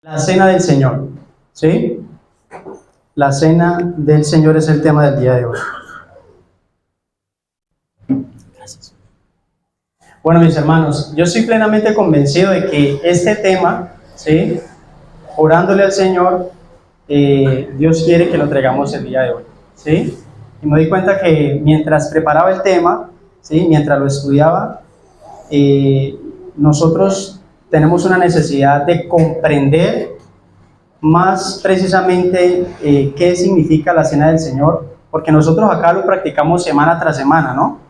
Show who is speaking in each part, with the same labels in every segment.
Speaker 1: La cena del Señor, ¿sí? La cena del Señor es el tema del día de hoy. Gracias. Bueno, mis hermanos, yo estoy plenamente convencido de que este tema, ¿sí? Orándole al Señor, Dios quiere que lo traigamos el día de hoy, ¿sí? Y me di cuenta que mientras preparaba el tema, ¿sí? Mientras lo estudiaba, nosotros tenemos una necesidad de comprender más precisamente qué significa la cena del Señor, porque nosotros acá lo practicamos semana tras semana, ¿no?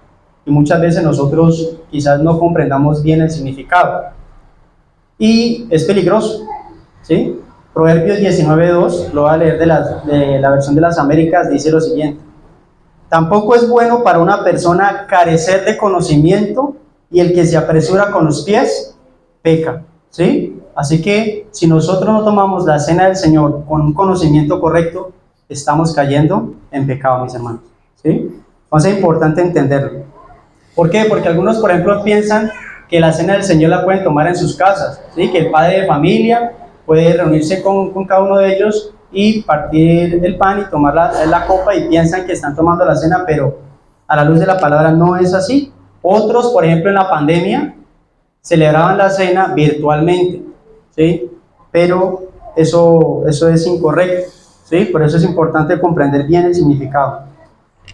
Speaker 1: Y muchas veces nosotros quizás no comprendamos bien el significado. Y es peligroso, ¿sí? Proverbios 19:2, lo voy a leer de la versión de las Américas, dice lo siguiente: tampoco es bueno para una persona carecer de conocimiento, y el que se apresura con los pies, peca, ¿sí? Así que si nosotros no tomamos la cena del Señor con un conocimiento correcto, estamos cayendo en pecado, mis hermanos, ¿sí? Entonces es importante entenderlo. ¿Por qué? Porque algunos, por ejemplo, piensan que la cena del Señor la pueden tomar en sus casas, ¿sí? Que el padre de familia puede reunirse con cada uno de ellos y partir el pan y tomar la copa, y piensan que están tomando la cena, pero a la luz de la palabra no es así. Otros, por ejemplo, en la pandemia, celebraban la cena virtualmente, ¿sí? Pero eso es incorrecto, ¿sí? Por eso es importante comprender bien el significado.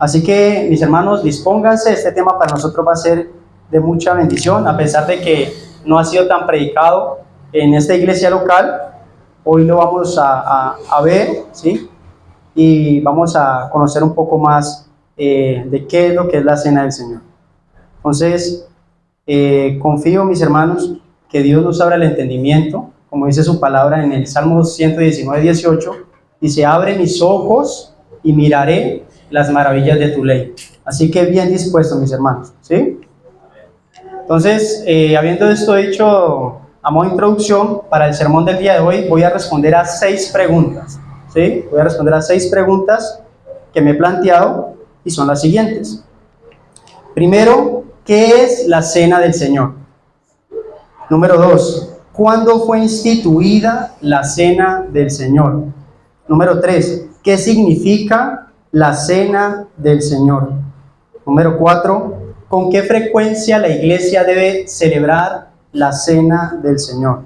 Speaker 1: Así que, mis hermanos, dispónganse, este tema para nosotros va a ser de mucha bendición, a pesar de que no ha sido tan predicado en esta iglesia local. Hoy lo vamos a ver, ¿sí? Y vamos a conocer un poco más de qué es lo que es la cena del Señor. Entonces, confío, mis hermanos, que Dios nos abra el entendimiento, como dice su palabra en el Salmo 119:18, dice: abre mis ojos y miraré las maravillas de tu ley. Así que bien dispuestos, mis hermanos, ¿sí? Entonces, habiendo esto dicho a modo de introducción, para el sermón del día de hoy voy a responder a 6 preguntas, ¿sí? Voy a responder a 6 preguntas que me he planteado, y son las siguientes. Primero, ¿qué es la cena del Señor? Número 2, ¿cuándo fue instituida la cena del Señor? Número 3, ¿qué significa la cena del Señor? Número 4, ¿con qué frecuencia la iglesia debe celebrar la cena del Señor?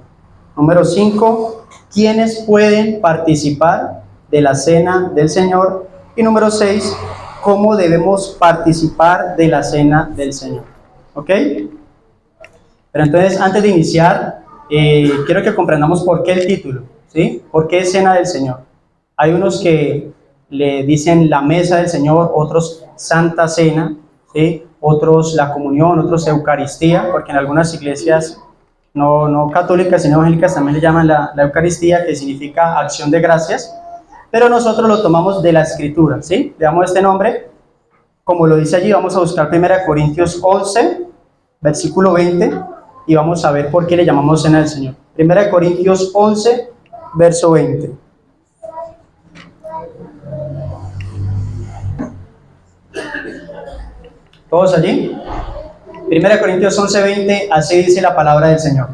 Speaker 1: Número 5, ¿quiénes pueden participar de la cena del Señor? Y número 6, ¿cómo debemos participar de la cena del Señor? ¿Ok? Pero entonces, antes de iniciar, quiero que comprendamos por qué el título, ¿sí? ¿Por qué cena del Señor? Hay unos que le dicen la mesa del Señor, otros Santa Cena, ¿sí? Otros la comunión, otros Eucaristía, porque en algunas iglesias no católicas, sino evangélicas, también le llaman la Eucaristía, que significa acción de gracias, pero nosotros lo tomamos de la Escritura, ¿sí? Le damos este nombre, como lo dice allí. Vamos a buscar 1 Corintios 11, versículo 20, y vamos a ver por qué le llamamos cena del Señor. 1 Corintios 11, verso 20. ¿Todos allí? 1 Corintios 11, 20, así dice la palabra del Señor.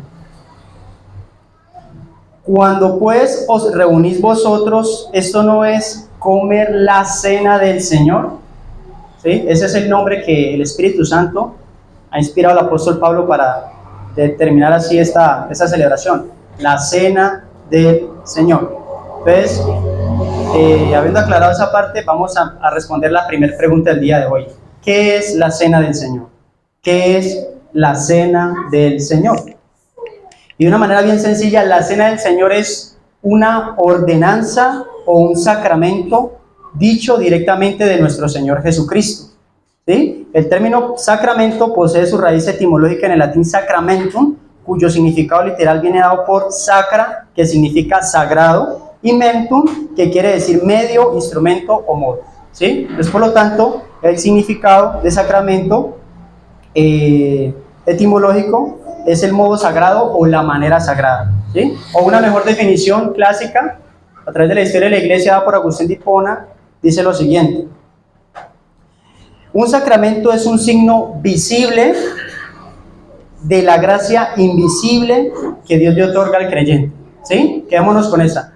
Speaker 1: Cuando pues os reunís vosotros, ¿esto no es comer la cena del Señor? ¿Sí? Ese es el nombre que el Espíritu Santo ha inspirado al apóstol Pablo para determinar así esta celebración, la cena del Señor. Entonces, habiendo aclarado esa parte, vamos a responder la primera pregunta del día de hoy. ¿Qué es la cena del Señor? ¿Qué es la cena del Señor? Y de una manera bien sencilla, la cena del Señor es una ordenanza o un sacramento dicho directamente de nuestro Señor Jesucristo, ¿sí? El término sacramento posee su raíz etimológica en el latín sacramentum, cuyo significado literal viene dado por sacra, que significa sagrado, y mentum, que quiere decir medio, instrumento o modo, ¿sí? Entonces, por lo tanto, el significado de sacramento etimológico es el modo sagrado o la manera sagrada, ¿sí? O una mejor definición clásica, a través de la historia de la iglesia dada por Agustín de Hipona, dice lo siguiente: un sacramento es un signo visible de la gracia invisible que Dios le otorga al creyente. ¿sí? Quedémonos con esa.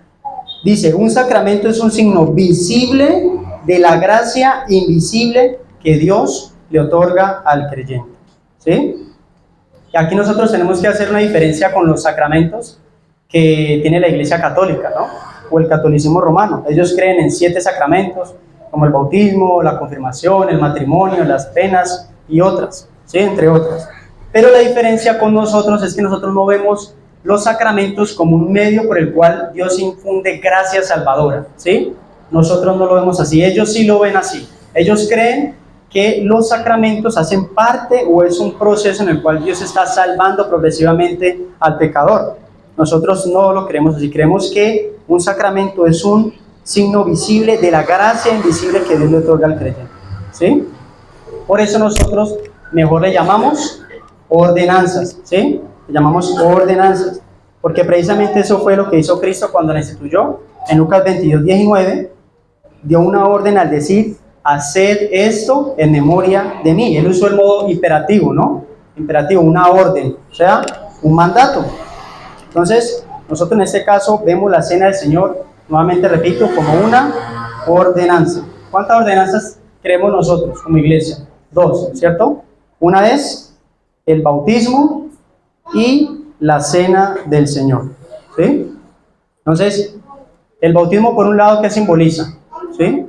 Speaker 1: Dice, un sacramento es un signo visible de la gracia invisible que Dios le otorga al creyente, ¿sí? Y aquí nosotros tenemos que hacer una diferencia con los sacramentos que tiene la Iglesia Católica, ¿no? O el catolicismo romano. Ellos creen en 7 sacramentos, como el bautismo, la confirmación, el matrimonio, las penas y otras, ¿sí? Entre otras. Pero la diferencia con nosotros es que nosotros no vemos los sacramentos como un medio por el cual Dios infunde gracia salvadora, ¿sí? Nosotros no lo vemos así, ellos sí lo ven así. Ellos creen que los sacramentos hacen parte o es un proceso en el cual Dios está salvando progresivamente al pecador. Nosotros no lo creemos así, creemos que un sacramento es un signo visible de la gracia invisible que Dios le otorga al creyente, ¿sí? Por eso nosotros mejor le llamamos ordenanzas, ¿sí? Le llamamos ordenanzas, porque precisamente eso fue lo que hizo Cristo cuando la instituyó. En Lucas 22:19 dio una orden al decir, haced esto en memoria de mí. Él usó el modo imperativo, ¿no? Imperativo, una orden, o sea, un mandato. Entonces, nosotros en este caso vemos la cena del Señor, nuevamente repito, como una ordenanza. ¿Cuántas ordenanzas creemos nosotros como iglesia? 2, ¿cierto? Una es el bautismo y la cena del Señor, ¿sí? Entonces, el bautismo por un lado, ¿qué simboliza? ¿Sí?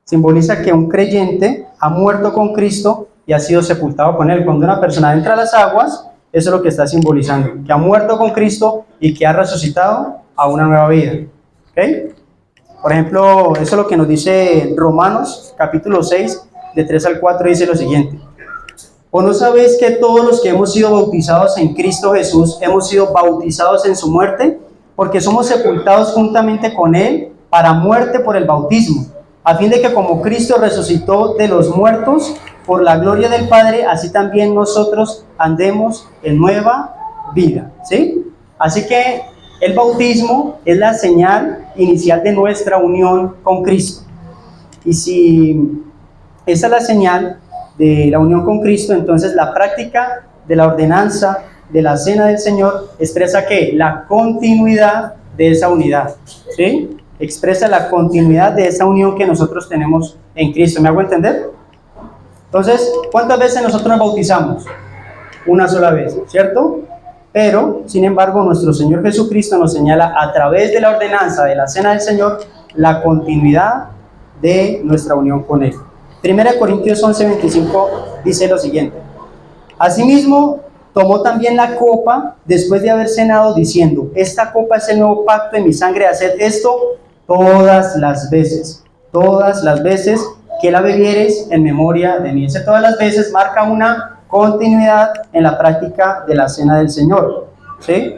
Speaker 1: Simboliza que un creyente ha muerto con Cristo y ha sido sepultado con Él. Cuando una persona entra a las aguas, eso es lo que está simbolizando, que ha muerto con Cristo y que ha resucitado a una nueva vida, ¿ok? Por ejemplo, eso es lo que nos dice Romanos, capítulo 6, de 3 al 4, dice lo siguiente. ¿O no sabéis que todos los que hemos sido bautizados en Cristo Jesús hemos sido bautizados en su muerte? Porque somos sepultados juntamente con Él para muerte por el bautismo, a fin de que como Cristo resucitó de los muertos por la gloria del Padre, así también nosotros andemos en nueva vida, ¿sí? Así que el bautismo es la señal inicial de nuestra unión con Cristo. Y si esa es la señal de la unión con Cristo, entonces la práctica de la ordenanza de la cena del Señor expresa ¿qué? La continuidad de esa unidad, ¿sí? Expresa la continuidad de esa unión que nosotros tenemos en Cristo. ¿Me hago entender? Entonces, ¿cuántas veces nosotros nos bautizamos? Una sola vez, ¿cierto? Pero, sin embargo, nuestro Señor Jesucristo nos señala a través de la ordenanza de la cena del Señor la continuidad de nuestra unión con Él. 1 Corintios 11:25 dice lo siguiente. Asimismo, tomó también la copa después de haber cenado, diciendo, esta copa es el nuevo pacto en mi sangre, haced esto todas las veces que la bebiereis en memoria de mí. Ese todas las veces marca una continuidad en la práctica de la cena del Señor, ¿sí?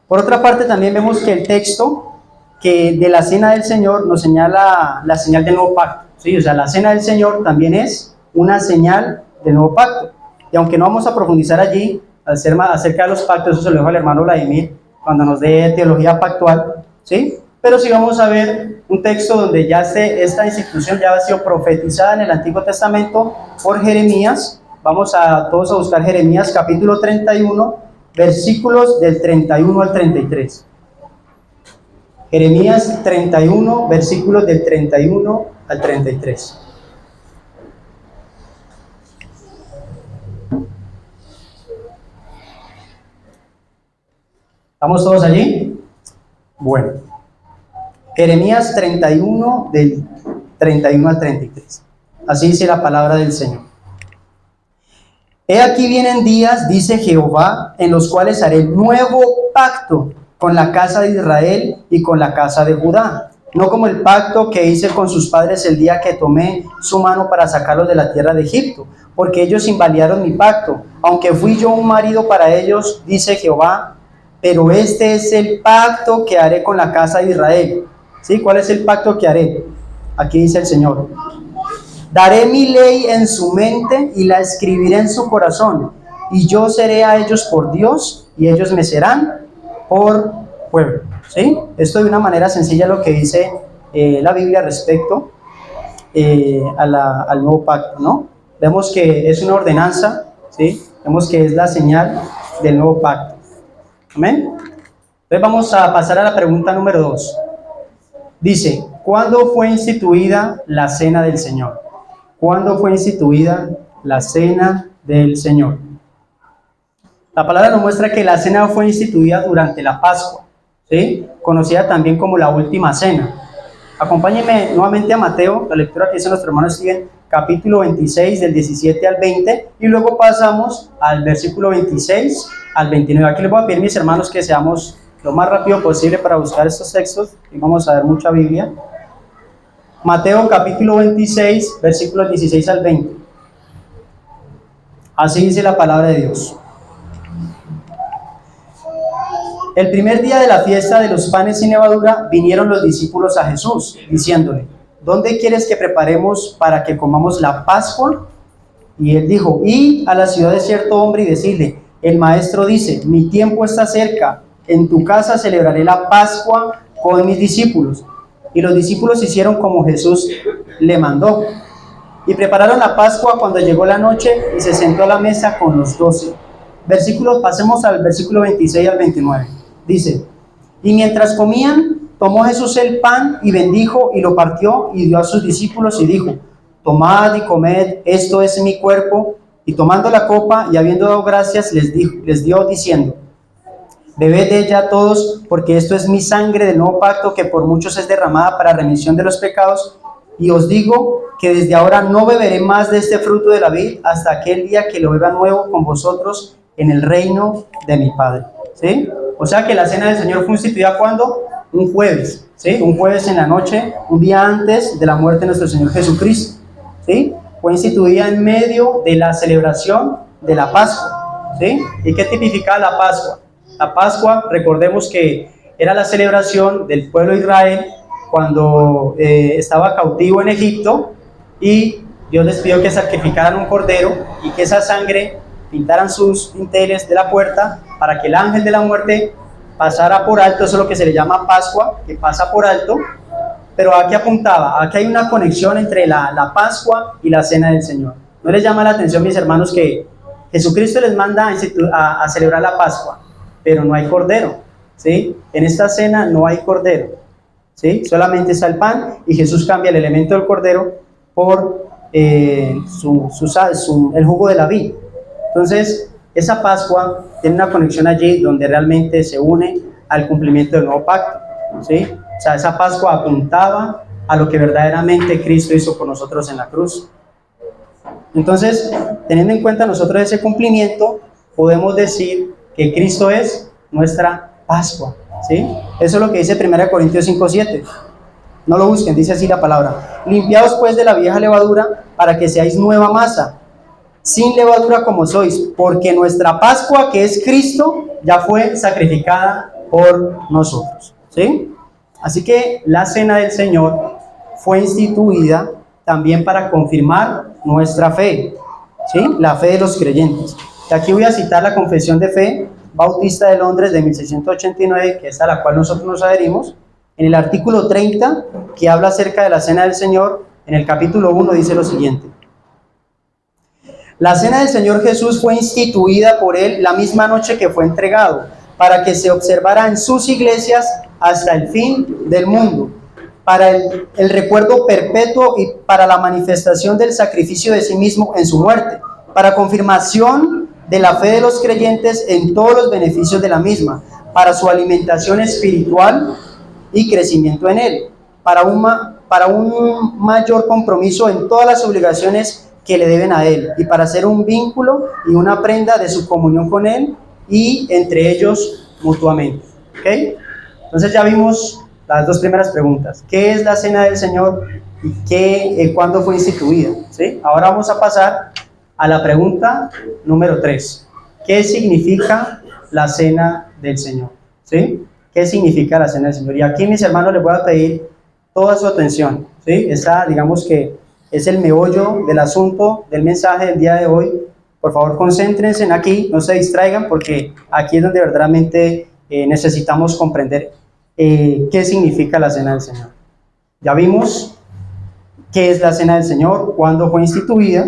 Speaker 1: Por otra parte, también vemos que el texto que de la cena del Señor nos señala la señal del nuevo pacto, ¿sí? O sea, la cena del Señor también es una señal del nuevo pacto. Y aunque no vamos a profundizar allí acerca de los pactos, eso se lo dejo al hermano Vladimir cuando nos dé teología pactual, ¿sí? Pero sí vamos a ver un texto donde ya esta institución ya ha sido profetizada en el Antiguo Testamento por Jeremías. Vamos a todos a buscar Jeremías capítulo 31, versículos del 31 al 33. Jeremías 31, versículos del 31 al 33. ¿Estamos todos allí? Bueno. Jeremías 31, del 31 al 33. Así dice la palabra del Señor. He aquí vienen días, dice Jehová, en los cuales haré nuevo pacto con la casa de Israel y con la casa de Judá. No como el pacto que hice con sus padres el día que tomé su mano para sacarlos de la tierra de Egipto, porque ellos invalidaron mi pacto, aunque fui yo un marido para ellos, dice Jehová. Pero este es el pacto que haré con la casa de Israel. ¿Sí? ¿Cuál es el pacto que haré? Aquí dice el Señor. Daré mi ley en su mente y la escribiré en su corazón. Y yo seré a ellos por Dios y ellos me serán por pueblo. ¿Sí? Esto de una manera sencilla lo que dice la Biblia respecto al nuevo pacto, ¿no? Vemos que es una ordenanza, ¿sí? Vemos que es la señal del nuevo pacto. Amén. Entonces vamos a pasar a la pregunta número 2. Dice, ¿cuándo fue instituida la cena del Señor? ¿Cuándo fue instituida la cena del Señor? La palabra nos muestra que la cena fue instituida durante la Pascua, ¿sí? Conocida también como la última cena. Acompáñenme nuevamente a Mateo, la lectura que dicen nuestros hermanos siguen, capítulo 26, del 17 al 20, y luego pasamos al versículo 26 al 29. Aquí les voy a pedir, mis hermanos, que seamos lo más rápido posible para buscar estos textos, y vamos a ver mucha Biblia. Mateo capítulo 26, versículos 16 al 20. Así dice la palabra de Dios. El primer día de la fiesta de los panes sin levadura, vinieron los discípulos a Jesús, diciéndole, ¿dónde quieres que preparemos para que comamos la Pascua? Y él dijo, id a la ciudad de cierto hombre y decirle, el maestro dice, mi tiempo está cerca, en tu casa celebraré la Pascua con mis discípulos. Y los discípulos hicieron como Jesús le mandó. Y prepararon la Pascua cuando llegó la noche y se sentó a la mesa con los 12. Pasemos al versículo 26 al 29. Dice, y mientras comían, tomó Jesús el pan y bendijo y lo partió y dio a sus discípulos y dijo, tomad y comed, esto es mi cuerpo. Y tomando la copa y habiendo dado gracias, les dio diciendo, bebed de ella todos, porque esto es mi sangre del nuevo pacto que por muchos es derramada para remisión de los pecados. Y os digo que desde ahora no beberé más de este fruto de la vid hasta aquel día que lo beba nuevo con vosotros en el reino de mi Padre. ¿Sí? O sea que la cena del Señor fue instituida ¿cuándo? Un jueves, ¿sí? Un jueves en la noche, un día antes de la muerte de nuestro Señor Jesucristo, ¿sí? Fue instituida en medio de la celebración de la Pascua, ¿sí? ¿Y qué tipificaba la Pascua? La Pascua, recordemos que era la celebración del pueblo de Israel cuando estaba cautivo en Egipto y Dios les pidió que sacrificaran un cordero y que esa sangre pintaran sus dinteles de la puerta para que el ángel de la muerte pasara por alto. Eso es lo que se le llama Pascua, que pasa por alto. Pero ¿a qué apuntaba? Aquí hay una conexión entre la Pascua y la cena del Señor. ¿No les llama la atención, mis hermanos, que Jesucristo les manda a celebrar la Pascua, pero no hay cordero? ¿Sí? En esta cena no hay cordero, ¿sí? Solamente está el pan y Jesús cambia el elemento del cordero por el jugo de la vid. Entonces, esa Pascua tiene una conexión allí donde realmente se une al cumplimiento del nuevo pacto, ¿sí? O sea, esa Pascua apuntaba a lo que verdaderamente Cristo hizo por nosotros en la cruz. Entonces, teniendo en cuenta nosotros ese cumplimiento, podemos decir que Cristo es nuestra Pascua, ¿sí? Eso es lo que dice 1 Corintios 5:7. No lo busquen, dice así la palabra. Limpiaos pues de la vieja levadura para que seáis nueva masa, sin levadura como sois, porque nuestra Pascua, que es Cristo, ya fue sacrificada por nosotros, ¿sí? Así que la cena del Señor fue instituida también para confirmar nuestra fe, ¿sí? La fe de los creyentes. Y aquí voy a citar la Confesión de Fe Bautista de Londres de 1689, que es a la cual nosotros nos adherimos. En el artículo 30, que habla acerca de la cena del Señor, en el capítulo 1 dice lo siguiente. La cena del Señor Jesús fue instituida por Él la misma noche que fue entregado, para que se observara en sus iglesias hasta el fin del mundo, para el recuerdo perpetuo y para la manifestación del sacrificio de sí mismo en su muerte, para confirmación de la fe de los creyentes en todos los beneficios de la misma, para su alimentación espiritual y crecimiento en Él, para un mayor compromiso en todas las obligaciones que le deben a Él, y para hacer un vínculo y una prenda de su comunión con Él y entre ellos mutuamente. ¿Okay? Entonces ya vimos las dos primeras preguntas. ¿Qué es la cena del Señor y cuándo fue instituida? ¿Sí? Ahora vamos a pasar a la pregunta número 3. ¿Qué significa la cena del Señor? ¿Sí? ¿Qué significa la cena del Señor? Y aquí, mis hermanos, les voy a pedir toda su atención, ¿sí? Esa, digamos que es el meollo del asunto del mensaje del día de hoy. Por favor, concéntrense en aquí, no se distraigan, porque aquí es donde verdaderamente necesitamos comprender qué significa la cena del Señor. Ya vimos qué es la cena del Señor, cuándo fue instituida,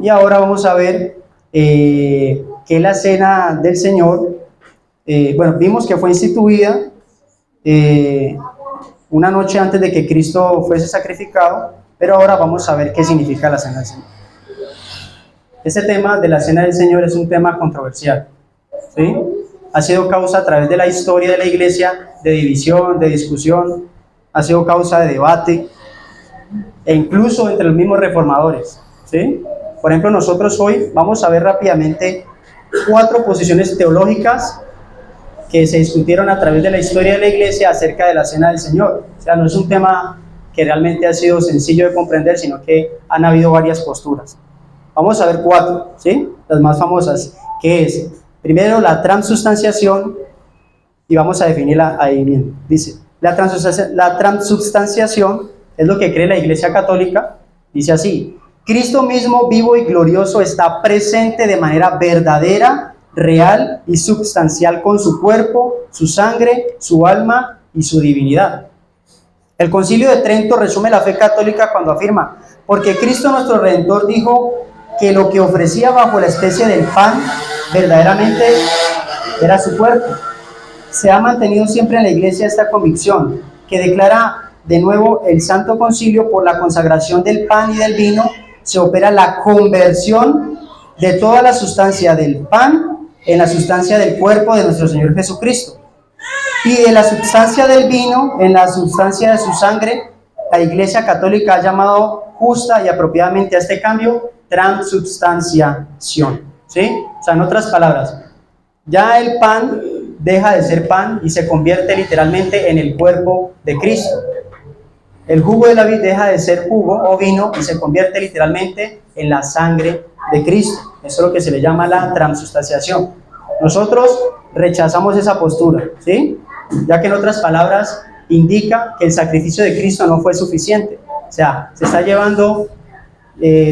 Speaker 1: y ahora vamos a ver qué es la cena del Señor bueno, vimos que fue instituida una noche antes de que Cristo fuese sacrificado, pero ahora vamos a ver qué significa la Cena del Señor. Este tema de la Cena del Señor es un tema controversial, ¿sí? Ha sido causa a través de la historia de la iglesia de división, de discusión, ha sido causa de debate, e incluso entre los mismos reformadores, ¿sí? Por ejemplo, nosotros hoy vamos a ver rápidamente 4 posiciones teológicas que se discutieron a través de la historia de la iglesia acerca de la Cena del Señor. O sea, no es un tema que realmente ha sido sencillo de comprender, sino que han habido varias posturas. Vamos a ver 4, ¿sí? Las más famosas, que es, primero, la transubstanciación, y vamos a definirla ahí bien. Dice, la transubstanciación es lo que cree la Iglesia Católica, dice así: Cristo mismo, vivo y glorioso, está presente de manera verdadera, real y substancial con su cuerpo, su sangre, su alma y su divinidad. El Concilio de Trento resume la fe católica cuando afirma: porque Cristo nuestro Redentor dijo que lo que ofrecía bajo la especie del pan verdaderamente era su cuerpo. Se ha mantenido siempre en la Iglesia esta convicción, que declara de nuevo el Santo Concilio: por la consagración del pan y del vino se opera la conversión de toda la sustancia del pan en la sustancia del cuerpo de nuestro Señor Jesucristo, y de la sustancia del vino en la sustancia de su sangre. La Iglesia Católica ha llamado justa y apropiadamente a este cambio transubstanciación, ¿sí? O sea, en otras palabras, ya el pan deja de ser pan y se convierte literalmente en el cuerpo de Cristo. El jugo de la vid deja de ser jugo o vino y se convierte literalmente en la sangre de Cristo. Eso es lo que se le llama la transubstanciación. Nosotros rechazamos esa postura, ¿sí? Ya que en otras palabras indica que el sacrificio de Cristo no fue suficiente. O sea, se está llevando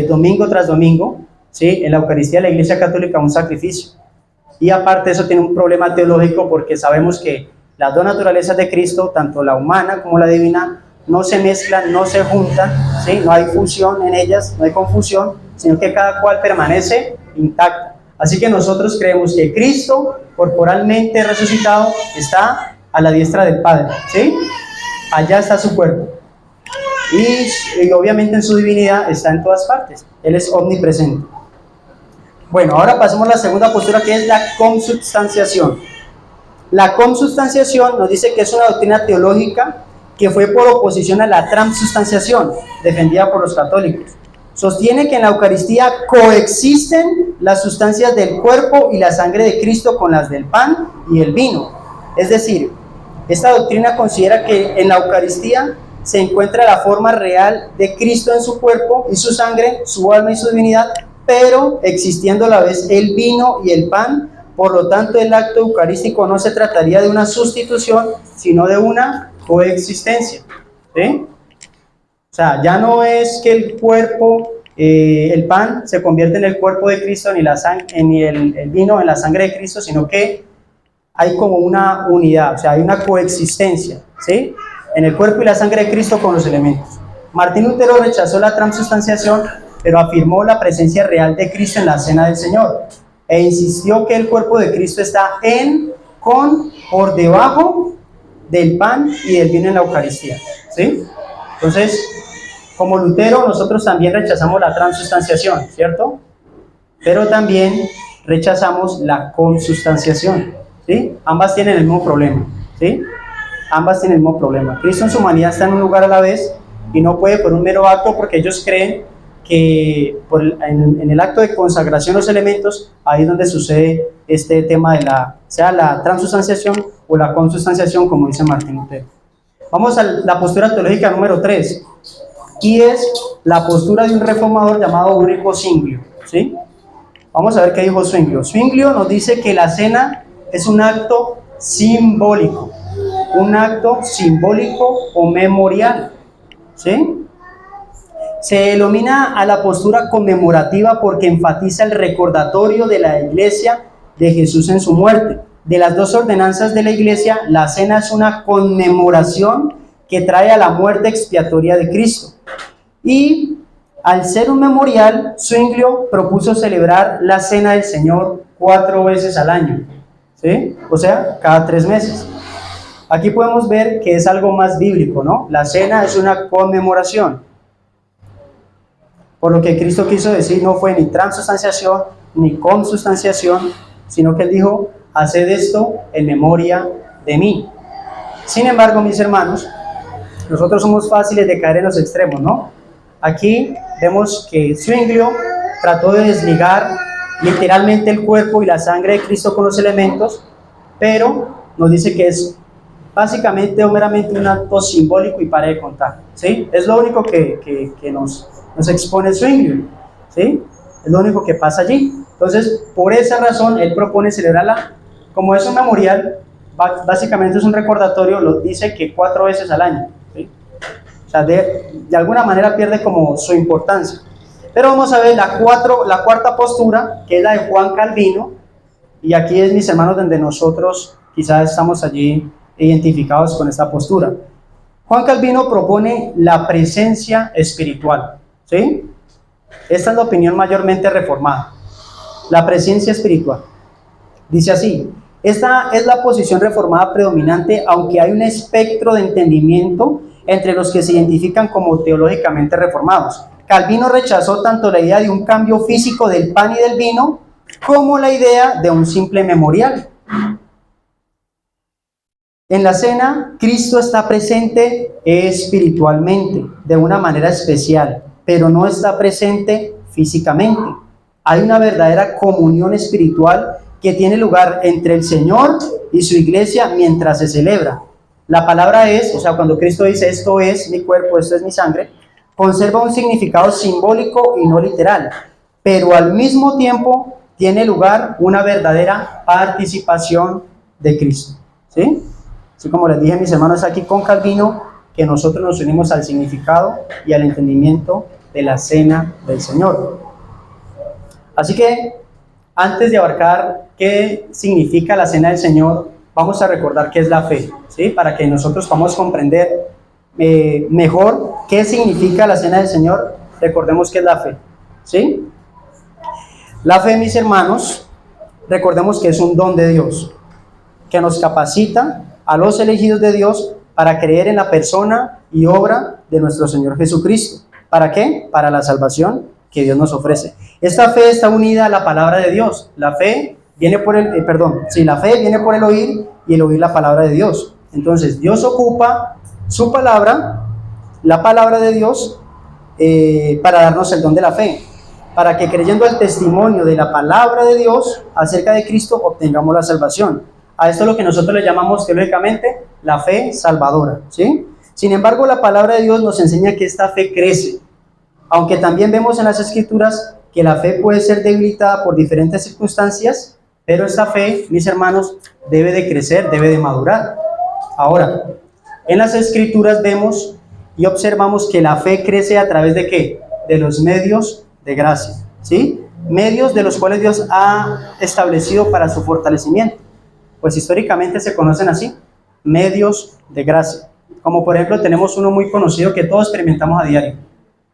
Speaker 1: domingo tras domingo, ¿sí?, en la Eucaristía de la Iglesia Católica un sacrificio. Y aparte eso tiene un problema teológico, porque sabemos que las dos naturalezas de Cristo, tanto la humana como la divina, no se mezclan, no se juntan, ¿sí? No hay fusión en ellas, no hay confusión, sino que cada cual permanece intacta. Así que nosotros creemos que Cristo, corporalmente resucitado, está a la diestra del Padre, ¿sí? Allá está su cuerpo. Y obviamente en su divinidad está en todas partes. Él es omnipresente. Bueno, ahora pasemos a la segunda postura, que es la consubstanciación. La consubstanciación nos dice que es una doctrina teológica que fue por oposición a la transubstanciación, defendida por los católicos. Sostiene que en la Eucaristía coexisten las sustancias del cuerpo y la sangre de Cristo con las del pan y el vino. Es decir, esta doctrina considera que en la Eucaristía se encuentra la forma real de Cristo en su cuerpo y su sangre, su alma y su divinidad, pero existiendo a la vez el vino y el pan. Por lo tanto, el acto eucarístico no se trataría de una sustitución, sino de una coexistencia, ¿sí? O sea, ya no es que el cuerpo, el pan se convierte en el cuerpo de Cristo, ni el vino en la sangre de Cristo, sino que hay como una unidad, o sea, hay una coexistencia, ¿sí?, en el cuerpo y la sangre de Cristo con los elementos. Martín Lutero rechazó la transubstanciación, pero afirmó la presencia real de Cristo en la Cena del Señor, e insistió que el cuerpo de Cristo está por debajo del pan y del vino en la Eucaristía, ¿sí? Entonces, como Lutero, nosotros también rechazamos la transubstanciación, ¿cierto? Pero también rechazamos la consubstanciación, ¿sí? Ambas tienen el mismo problema, ¿sí? Ambas tienen el mismo problema. Cristo en su humanidad está en un lugar a la vez y no puede por un mero acto, porque ellos creen que en el acto de consagración de los elementos, ahí es donde sucede este tema de sea la transubstanciación o la consubstanciación, como dice Martín Lutero. Vamos a la postura teológica número 3, y es la postura de un reformador llamado Ulrico Zwinglio, ¿sí? Vamos a ver qué dijo Zwinglio. Zwinglio nos dice que la cena es un acto simbólico o memorial, ¿sí? Se denomina a la postura conmemorativa porque enfatiza el recordatorio de la Iglesia de Jesús en su muerte. De las dos ordenanzas de la Iglesia, la cena es una conmemoración que trae a la muerte expiatoria de Cristo. Y al ser un memorial, Zwinglio propuso celebrar la Cena del Señor 4 veces al año, ¿sí? O sea, cada 3 meses. Aquí podemos ver que es algo más bíblico, ¿no? La cena es una conmemoración. Por lo que Cristo quiso decir, no fue ni transubstanciación ni consubstanciación, sino que Él dijo, haced esto en memoria de mí. Sin embargo, mis hermanos, nosotros somos fáciles de caer en los extremos, ¿no? Aquí vemos que Zwinglio trató de desligar literalmente el cuerpo y la sangre de Cristo con los elementos, pero nos dice que es básicamente o meramente un acto simbólico y para de contar, ¿sí? Es lo único que nos expone Zwinglio, ¿sí? Es lo único que pasa allí. Entonces, por esa razón, él propone celebrarla como es un memorial, básicamente es un recordatorio, lo dice que 4 veces al año, ¿sí? O sea, de alguna manera pierde como su importancia. Pero vamos a ver la cuarta postura, que es la de Juan Calvino, y aquí es, mis hermanos, donde nosotros quizás estamos allí identificados con esta postura. Juan Calvino propone la presencia espiritual, ¿sí? Esta es la opinión mayormente reformada, la presencia espiritual. Dice así, esta es la posición reformada predominante, aunque hay un espectro de entendimiento entre los que se identifican como teológicamente reformados. Calvino rechazó tanto la idea de un cambio físico del pan y del vino, como la idea de un simple memorial. En la cena, Cristo está presente espiritualmente, de una manera especial, pero no está presente físicamente. Hay una verdadera comunión espiritual que tiene lugar entre el Señor y su iglesia mientras se celebra. La palabra es, o sea, cuando Cristo dice esto es mi cuerpo, esto es mi sangre, conserva un significado simbólico y no literal, pero al mismo tiempo tiene lugar una verdadera participación de Cristo, ¿sí? Así como les dije, mis hermanos, aquí con Calvino, que nosotros nos unimos al significado y al entendimiento de la cena del Señor. Así que, antes de abarcar qué significa la cena del Señor, vamos a recordar qué es la fe, ¿sí? Para que nosotros podamos comprender mejor qué significa la cena del Señor, recordemos qué es la fe, ¿sí? La fe, mis hermanos, recordemos que es un don de Dios, que nos capacita a los elegidos de Dios para creer en la persona y obra de nuestro Señor Jesucristo. ¿Para qué? Para la salvación que Dios nos ofrece. Esta fe está unida a la palabra de Dios. La fe viene por la fe viene por el oír y el oír la palabra de Dios. Entonces, Dios ocupa su palabra, la palabra de Dios, para darnos el don de la fe, para que creyendo el testimonio de la palabra de Dios acerca de Cristo obtengamos la salvación. A esto es lo que nosotros le llamamos teológicamente la fe salvadora, ¿sí? Sin embargo, la palabra de Dios nos enseña que esta fe crece, aunque también vemos en las Escrituras que la fe puede ser debilitada por diferentes circunstancias, pero esta fe, mis hermanos, debe de crecer, debe de madurar. Ahora, en las Escrituras vemos y observamos que la fe crece a través de ¿qué? De los medios de gracia, ¿sí? Medios de los cuales Dios ha establecido para su fortalecimiento. Pues históricamente se conocen así, medios de gracia. Como por ejemplo tenemos uno muy conocido que todos experimentamos a diario,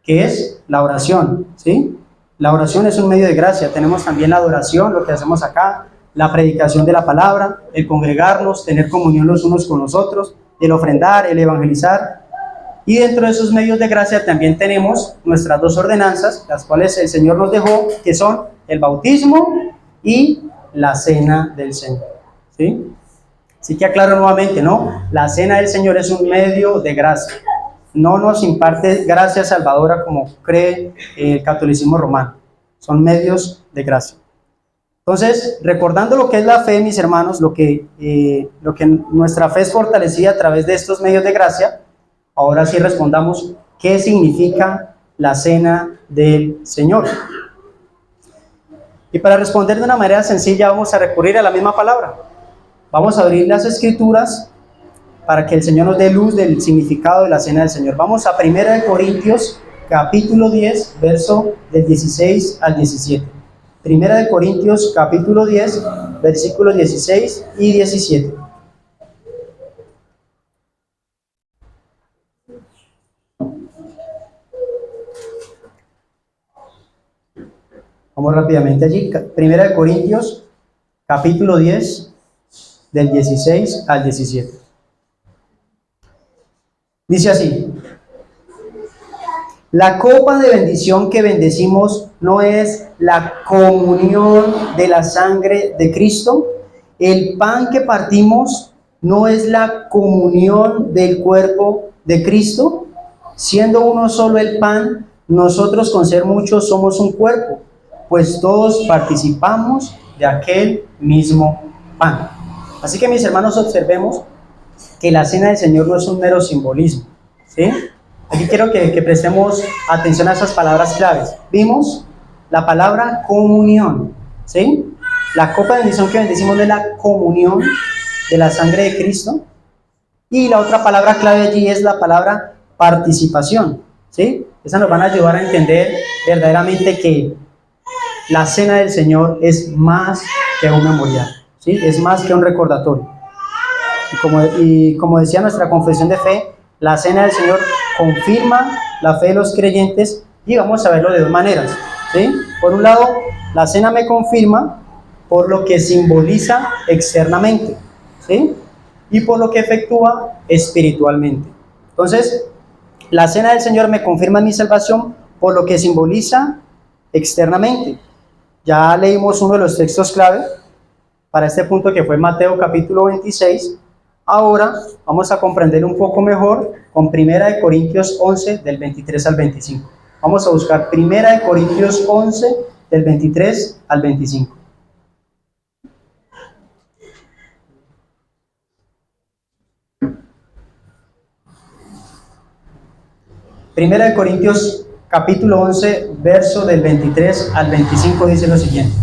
Speaker 1: que es la oración, ¿sí? La oración es un medio de gracia. Tenemos también la adoración, lo que hacemos acá, la predicación de la palabra, el congregarnos, tener comunión los unos con los otros, el ofrendar, el evangelizar. Y dentro de esos medios de gracia también tenemos nuestras 2 ordenanzas, las cuales el Señor nos dejó, que son el bautismo y la cena del Señor, ¿sí? Así que aclaro nuevamente, ¿no? La cena del Señor es un medio de gracia. No nos imparte gracia salvadora como cree el catolicismo romano. Son medios de gracia. Entonces, recordando lo que es la fe, mis hermanos, lo que nuestra fe es fortalecida a través de estos medios de gracia, ahora sí respondamos qué significa la cena del Señor. Y para responder de una manera sencilla vamos a recurrir a la misma palabra. Vamos a abrir las Escrituras para que el Señor nos dé luz del significado de la cena del Señor. Vamos a 1 Corintios, capítulo 10, verso del 16 al 17. 1 Corintios, capítulo 10, versículos 16 y 17. Vamos rápidamente allí. 1 Corintios, capítulo 10, del 16 al 17. Dice así: la copa de bendición que bendecimos no es la comunión de la sangre de Cristo. El pan que partimos no es la comunión del cuerpo de Cristo. Siendo uno solo el pan, nosotros con ser muchos somos un cuerpo, pues todos participamos de aquel mismo pan. Así que, mis hermanos, observemos que la cena del Señor no es un mero simbolismo, ¿sí? Aquí quiero que prestemos atención a esas palabras claves. Vimos la palabra comunión, ¿sí? La copa de bendición que bendecimos de la comunión de la sangre de Cristo. Y la otra palabra clave allí es la palabra participación, ¿sí? Esa nos van a ayudar a entender verdaderamente que la cena del Señor es más que un memorial, ¿sí? Es más que un recordatorio. Y como decía nuestra confesión de fe, la cena del Señor confirma la fe de los creyentes, y vamos a verlo de dos maneras, ¿sí? Por un lado, la cena me confirma por lo que simboliza externamente, ¿sí? Y por lo que efectúa espiritualmente. Entonces, la cena del Señor me confirma mi salvación por lo que simboliza externamente. Ya leímos uno de los textos clave para este punto, que fue Mateo capítulo 26. Ahora vamos a comprender un poco mejor con 1 Corintios 11 del 23 al 25. Vamos a buscar 1 Corintios 11 del 23 al 25. Primera de Corintios capítulo 11, verso del 23 al 25 dice lo siguiente.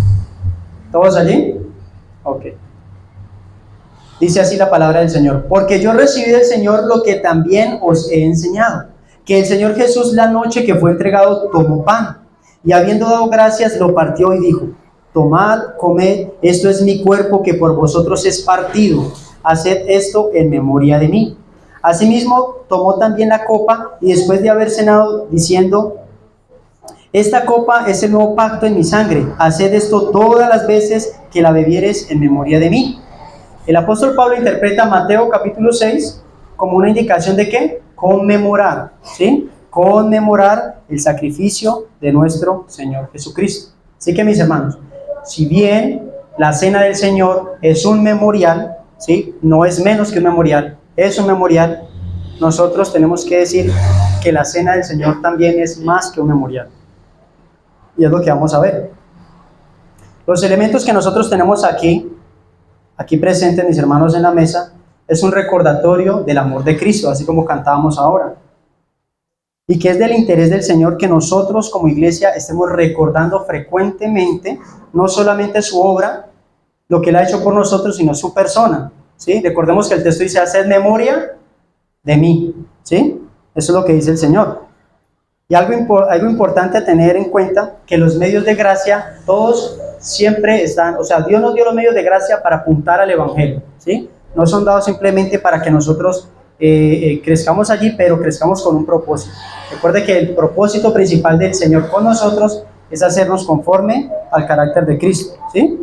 Speaker 1: ¿Todos allí? Ok. Dice así la palabra del Señor: porque yo recibí del Señor lo que también os he enseñado, que el Señor Jesús, la noche que fue entregado, tomó pan, y habiendo dado gracias, lo partió y dijo: tomad, comed, esto es mi cuerpo que por vosotros es partido, haced esto en memoria de mí. Asimismo, tomó también la copa, y después de haber cenado, diciendo: esta copa es el nuevo pacto en mi sangre, haced esto todas las veces que la bebiereis en memoria de mí. El apóstol Pablo interpreta Mateo capítulo 6 como una indicación de ¿qué? Conmemorar, ¿sí? Conmemorar el sacrificio de nuestro Señor Jesucristo. Así que, mis hermanos, si bien la cena del Señor es un memorial, ¿sí? No es menos que un memorial, es un memorial. Nosotros tenemos que decir que la cena del Señor también es más que un memorial. Y es lo que vamos a ver. Los elementos que nosotros tenemos aquí presentes, mis hermanos, en la mesa, es un recordatorio del amor de Cristo, así como cantábamos ahora. Y que es del interés del Señor que nosotros como iglesia estemos recordando frecuentemente, no solamente su obra, lo que Él ha hecho por nosotros, sino su persona, ¿sí? Recordemos que el texto dice: haced memoria de mí, ¿sí? Eso es lo que dice el Señor. Y algo importante a tener en cuenta, que los medios de gracia, todos siempre están, o sea, Dios nos dio los medios de gracia para apuntar al Evangelio, ¿sí? No son dados simplemente para que nosotros crezcamos allí, pero crezcamos con un propósito. Recuerde que el propósito principal del Señor con nosotros es hacernos conforme al carácter de Cristo, ¿sí?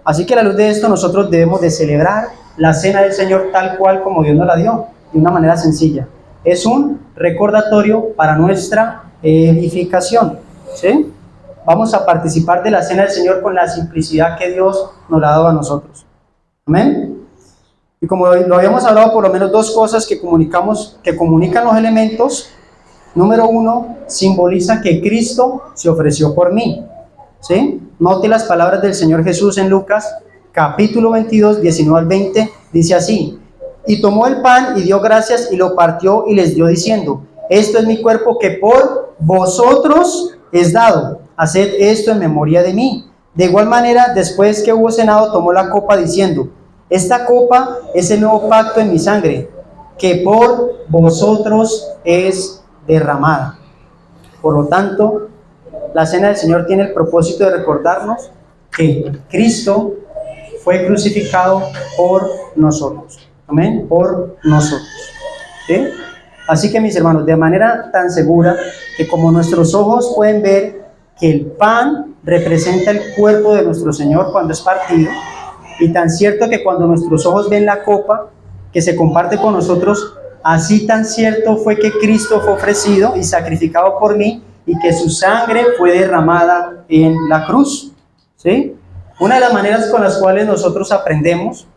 Speaker 1: Así que a la luz de esto, nosotros debemos de celebrar la cena del Señor tal cual como Dios nos la dio, de una manera sencilla. Es un recordatorio para nuestra edificación, ¿sí? Vamos a participar de la cena del Señor con la simplicidad que Dios nos la ha dado a nosotros. Amén. Y como lo habíamos hablado, por lo menos dos cosas que comunican los elementos. Número uno, simboliza que Cristo se ofreció por mí, ¿sí? Note las palabras del Señor Jesús en Lucas capítulo 22, 19 al 20, dice así: y tomó el pan y dio gracias y lo partió y les dio diciendo: esto es mi cuerpo que por vosotros es dado, haced esto en memoria de mí. De igual manera, después que hubo cenado, tomó la copa diciendo: esta copa es el nuevo pacto en mi sangre, que por vosotros es derramada. Por lo tanto, la cena del Señor tiene el propósito de recordarnos que Cristo fue crucificado por nosotros. Amén, por nosotros, ¿sí? Así que, mis hermanos, de manera tan segura que como nuestros ojos pueden ver que el pan representa el cuerpo de nuestro Señor cuando es partido, Y tan cierto que cuando nuestros ojos ven la copa que se comparte con nosotros, así tan cierto fue que Cristo fue ofrecido y sacrificado por mí y que su sangre fue derramada en la cruz. ¿Sí? Una de las maneras con las cuales nosotros aprendemos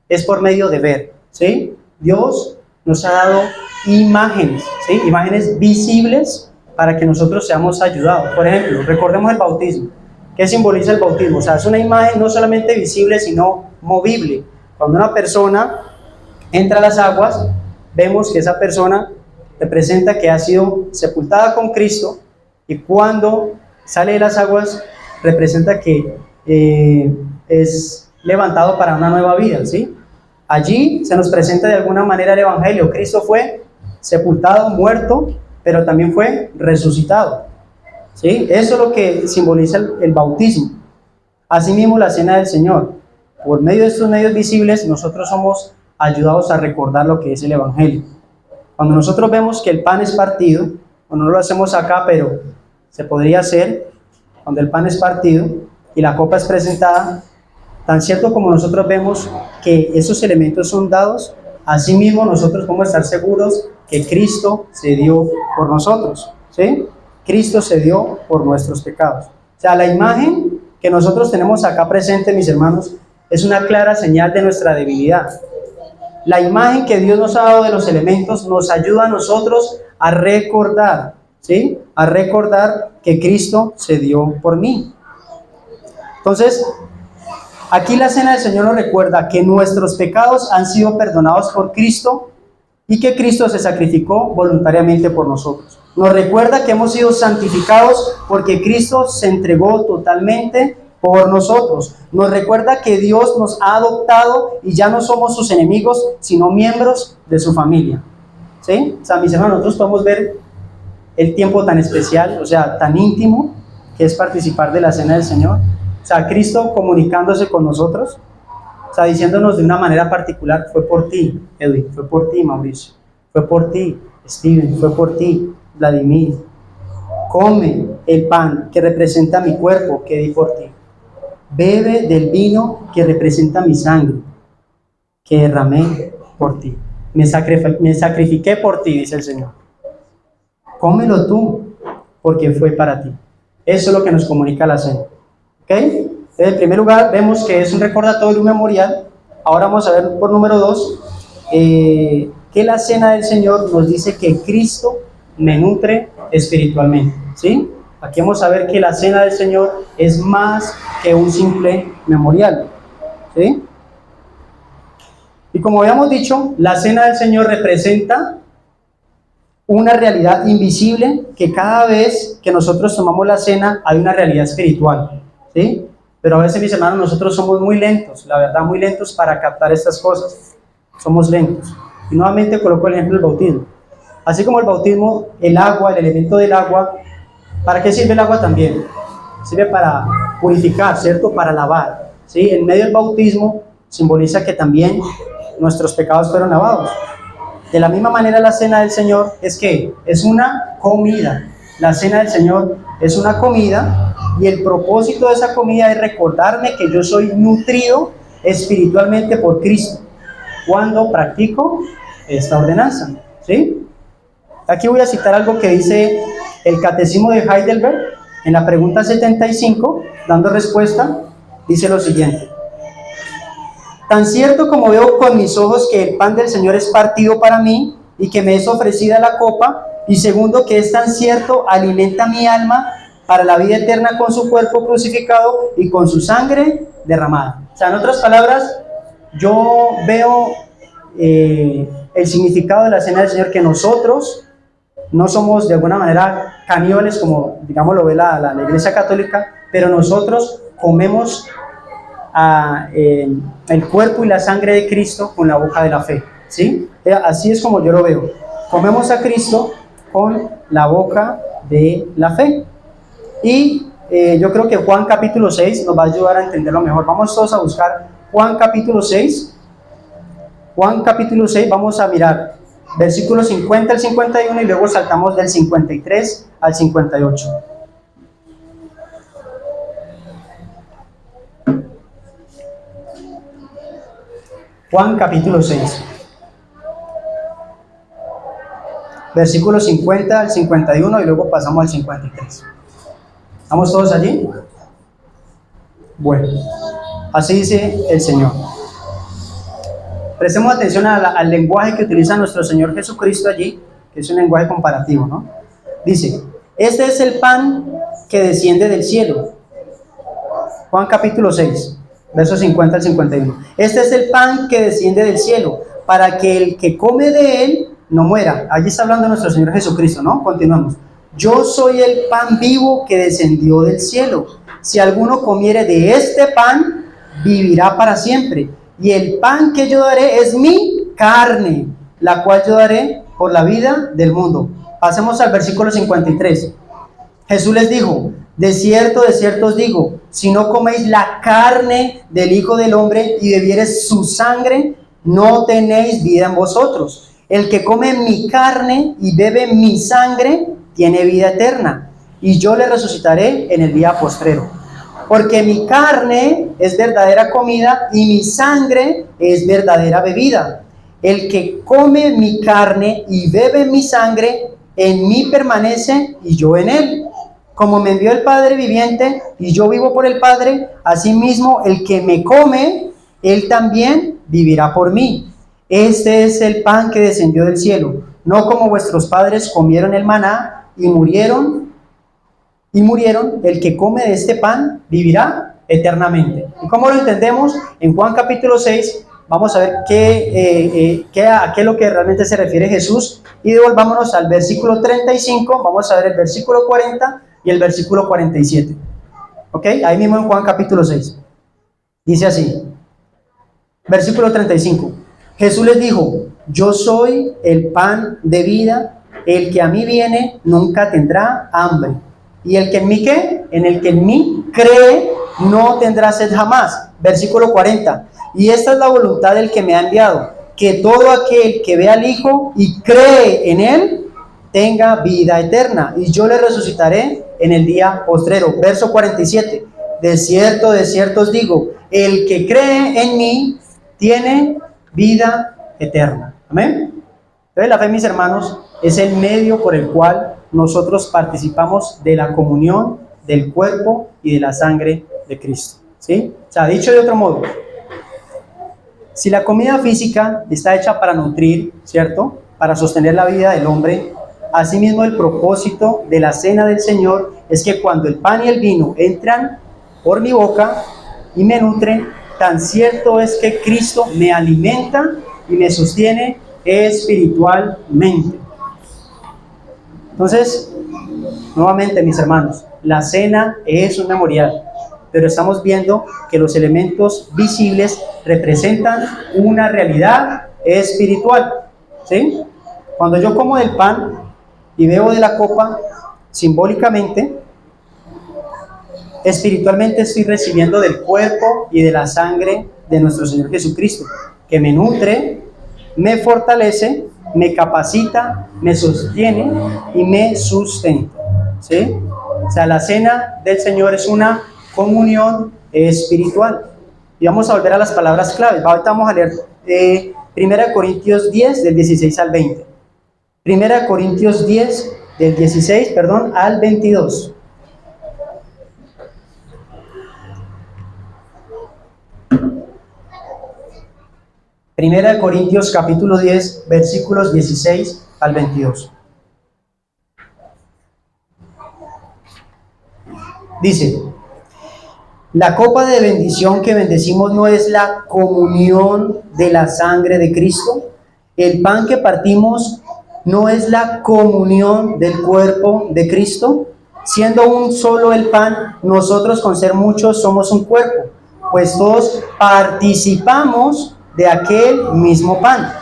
Speaker 1: es por medio de ver. ¿Sí? Dios nos ha dado imágenes, ¿sí? Imágenes visibles para que nosotros seamos ayudados. Por ejemplo, recordemos el bautismo. ¿Qué simboliza el bautismo? O sea, es una imagen no solamente visible, sino movible. Cuando una persona entra a las aguas, vemos que esa persona representa que ha sido sepultada con Cristo, y cuando sale de las aguas, representa que es levantado para una nueva vida, ¿sí? Allí se nos presenta de alguna manera el Evangelio. Cristo fue sepultado, muerto, pero también fue resucitado, ¿sí? Eso es lo que simboliza el bautismo. Asimismo, la cena del Señor. Por medio de estos medios visibles, nosotros somos ayudados a recordar lo que es el Evangelio. Cuando nosotros vemos que el pan es partido, bueno, no lo hacemos acá, pero se podría hacer, cuando el pan es partido y la copa es presentada, tan cierto como nosotros vemos que esos elementos son dados, asimismo nosotros podemos estar seguros que Cristo se dio por nosotros, ¿sí? Cristo se dio por nuestros pecados. O sea, la imagen que nosotros tenemos acá presente, mis hermanos, es una clara señal de nuestra debilidad. La imagen que Dios nos ha dado de los elementos nos ayuda a nosotros a recordar, ¿sí? A recordar que Cristo se dio por mí. Entonces, aquí la cena del Señor nos recuerda que nuestros pecados han sido perdonados por Cristo y que Cristo se sacrificó voluntariamente por nosotros. Nos recuerda que hemos sido santificados porque Cristo se entregó totalmente por nosotros. Nos recuerda que Dios nos ha adoptado y ya no somos sus enemigos, sino miembros de su familia. ¿Sí? O sea, mis hermanos, nosotros podemos ver el tiempo tan especial, o sea, tan íntimo, que es participar de la cena del Señor. O sea, Cristo comunicándose con nosotros, o sea, diciéndonos de una manera particular: fue por ti, Edwin, fue por ti, Mauricio, fue por ti, Steven, fue por ti, Vladimir. Come el pan que representa mi cuerpo que di por ti. Bebe del vino que representa mi sangre que derramé por ti. Me sacrifiqué por ti, dice el Señor. Cómelo tú, porque fue para ti. Eso es lo que nos comunica la cena. ¿Ok? En primer lugar, vemos que es un recordatorio, un memorial. Ahora vamos a ver por número 2, que la cena del Señor nos dice que Cristo me nutre espiritualmente. ¿Sí? Aquí vamos a ver que la cena del Señor es más que un simple memorial. ¿Sí? Y como habíamos dicho, la cena del Señor representa una realidad invisible, que cada vez que nosotros tomamos la cena hay una realidad espiritual, ¿sí? Pero a veces, mis hermanos, nosotros somos muy lentos, la verdad, muy lentos para captar estas cosas. Somos lentos. Y nuevamente coloco el ejemplo del bautismo. Así como el bautismo, el agua, el elemento del agua, ¿para qué sirve el agua también? Sirve para purificar, ¿cierto? Para lavar, ¿sí? En medio del bautismo simboliza que también nuestros pecados fueron lavados. De la misma manera, la cena del Señor es que es una comida. La cena del Señor es una comida, y el propósito de esa comida es recordarme que yo soy nutrido espiritualmente por Cristo cuando practico esta ordenanza, ¿sí? Aquí voy a citar algo que dice el Catecismo de Heidelberg en la pregunta 75, dando respuesta, dice lo siguiente: tan cierto como veo con mis ojos que el pan del Señor es partido para mí y que me es ofrecida la copa, y segundo, que es tan cierto, alimenta mi alma para la vida eterna con su cuerpo crucificado y con su sangre derramada. O sea, en otras palabras, yo veo el significado de la cena del Señor, que nosotros no somos de alguna manera caníbales, como digamos lo ve la Iglesia Católica, pero nosotros comemos el cuerpo y la sangre de Cristo con la boca de la fe, ¿sí? Así es como yo lo veo. Comemos a Cristo con la boca de la fe. Y yo creo que Juan capítulo 6 nos va a ayudar a entenderlo mejor. Vamos todos a buscar Juan capítulo 6. Juan capítulo 6, vamos a mirar versículos 50 al 51 y luego saltamos del 53 al 58. Juan capítulo 6, versículos 50 al 51 y luego pasamos al 53. ¿Estamos todos allí? Bueno, así dice el Señor. Prestemos atención al lenguaje que utiliza nuestro Señor Jesucristo allí, que es un lenguaje comparativo, ¿no? Dice, este es el pan que desciende del cielo. Juan capítulo 6, versos 50 al 51. Este es el pan que desciende del cielo, para que el que come de él no muera. Allí está hablando nuestro Señor Jesucristo, ¿no? Continuamos. Yo soy el pan vivo que descendió del cielo. Si alguno comiere de este pan, vivirá para siempre. Y el pan que yo daré es mi carne, la cual yo daré por la vida del mundo. Pasemos al versículo 53. Jesús les dijo, de cierto os digo, si no coméis la carne del Hijo del Hombre y bebiereis su sangre, no tenéis vida en vosotros. El que come mi carne y bebe mi sangre, tiene vida eterna, y yo le resucitaré en el día postrero. Porque mi carne es verdadera comida y mi sangre es verdadera bebida. El que come mi carne y bebe mi sangre, en mí permanece y yo en él. Como me envió el Padre viviente y yo vivo por el Padre, asimismo el que me come, él también vivirá por mí. Este es el pan que descendió del cielo, no como vuestros padres comieron el maná y murieron, el que come de este pan vivirá eternamente. ¿Y cómo lo entendemos? En Juan capítulo 6 vamos a ver a qué es lo que realmente se refiere Jesús, y devolvámonos al versículo 35, vamos a ver el versículo 40 y el versículo 47. ¿Ok? Ahí mismo en Juan capítulo 6. Dice así, versículo 35. Jesús les dijo, yo soy el pan de vida, el que a mí viene nunca tendrá hambre. Y el que en mí, ¿qué? En el que en mí cree, no tendrá sed jamás. Versículo 40. Y esta es la voluntad del que me ha enviado, que todo aquel que ve al Hijo y cree en él, tenga vida eterna, y yo le resucitaré en el día postrero. Verso 47. De cierto os digo, el que cree en mí, tiene vida eterna. Amén. Entonces la fe, mis hermanos, es el medio por el cual nosotros participamos de la comunión del cuerpo y de la sangre de Cristo. ¿Sí? O sea, dicho de otro modo, si la comida física está hecha para nutrir, ¿cierto? Para sostener la vida del hombre, asimismo el propósito de la cena del Señor es que cuando el pan y el vino entran por mi boca y me nutren, tan cierto es que Cristo me alimenta y me sostiene espiritualmente. Entonces, nuevamente, mis hermanos, la cena es un memorial, pero estamos viendo que los elementos visibles representan una realidad espiritual. ¿Sí? Cuando yo como del pan y bebo de la copa, simbólicamente, espiritualmente estoy recibiendo del cuerpo y de la sangre de nuestro Señor Jesucristo, que me nutre, me fortalece, me capacita, me sostiene y me sustenta. ¿Sí? O sea, la cena del Señor es una comunión espiritual. Y vamos a volver a las palabras claves. Ahorita vamos a leer 1 Corintios 10, del 16 al 20. 1 Corintios 10, del 16, al 22. Primera de Corintios capítulo 10, versículos 16 al 22. Dice, la copa de bendición que bendecimos no es la comunión de la sangre de Cristo. El pan que partimos no es la comunión del cuerpo de Cristo. Siendo un solo el pan, nosotros con ser muchos somos un cuerpo, pues todos participamos de aquel mismo pan.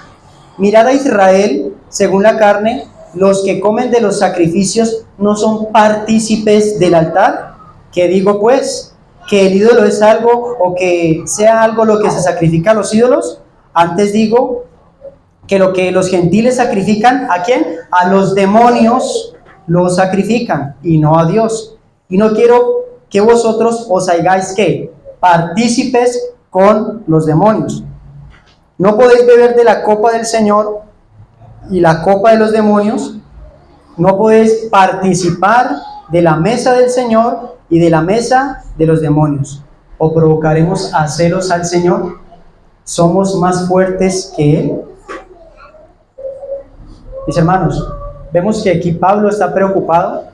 Speaker 1: Mirad a Israel, según la carne, los que comen de los sacrificios no son partícipes del altar. ¿Qué digo pues? ¿Que el ídolo es algo o que sea algo lo que se sacrifica a los ídolos? Antes digo que lo que los gentiles sacrifican, ¿a quién? A los demonios los sacrifican y no a Dios. Y no quiero que vosotros os hagáis, ¿qué? Partícipes con los demonios. No podéis beber de la copa del Señor y la copa de los demonios. No podéis participar de la mesa del Señor y de la mesa de los demonios. ¿O provocaremos a celos al Señor? ¿Somos más fuertes que Él? Mis hermanos, vemos que aquí Pablo está preocupado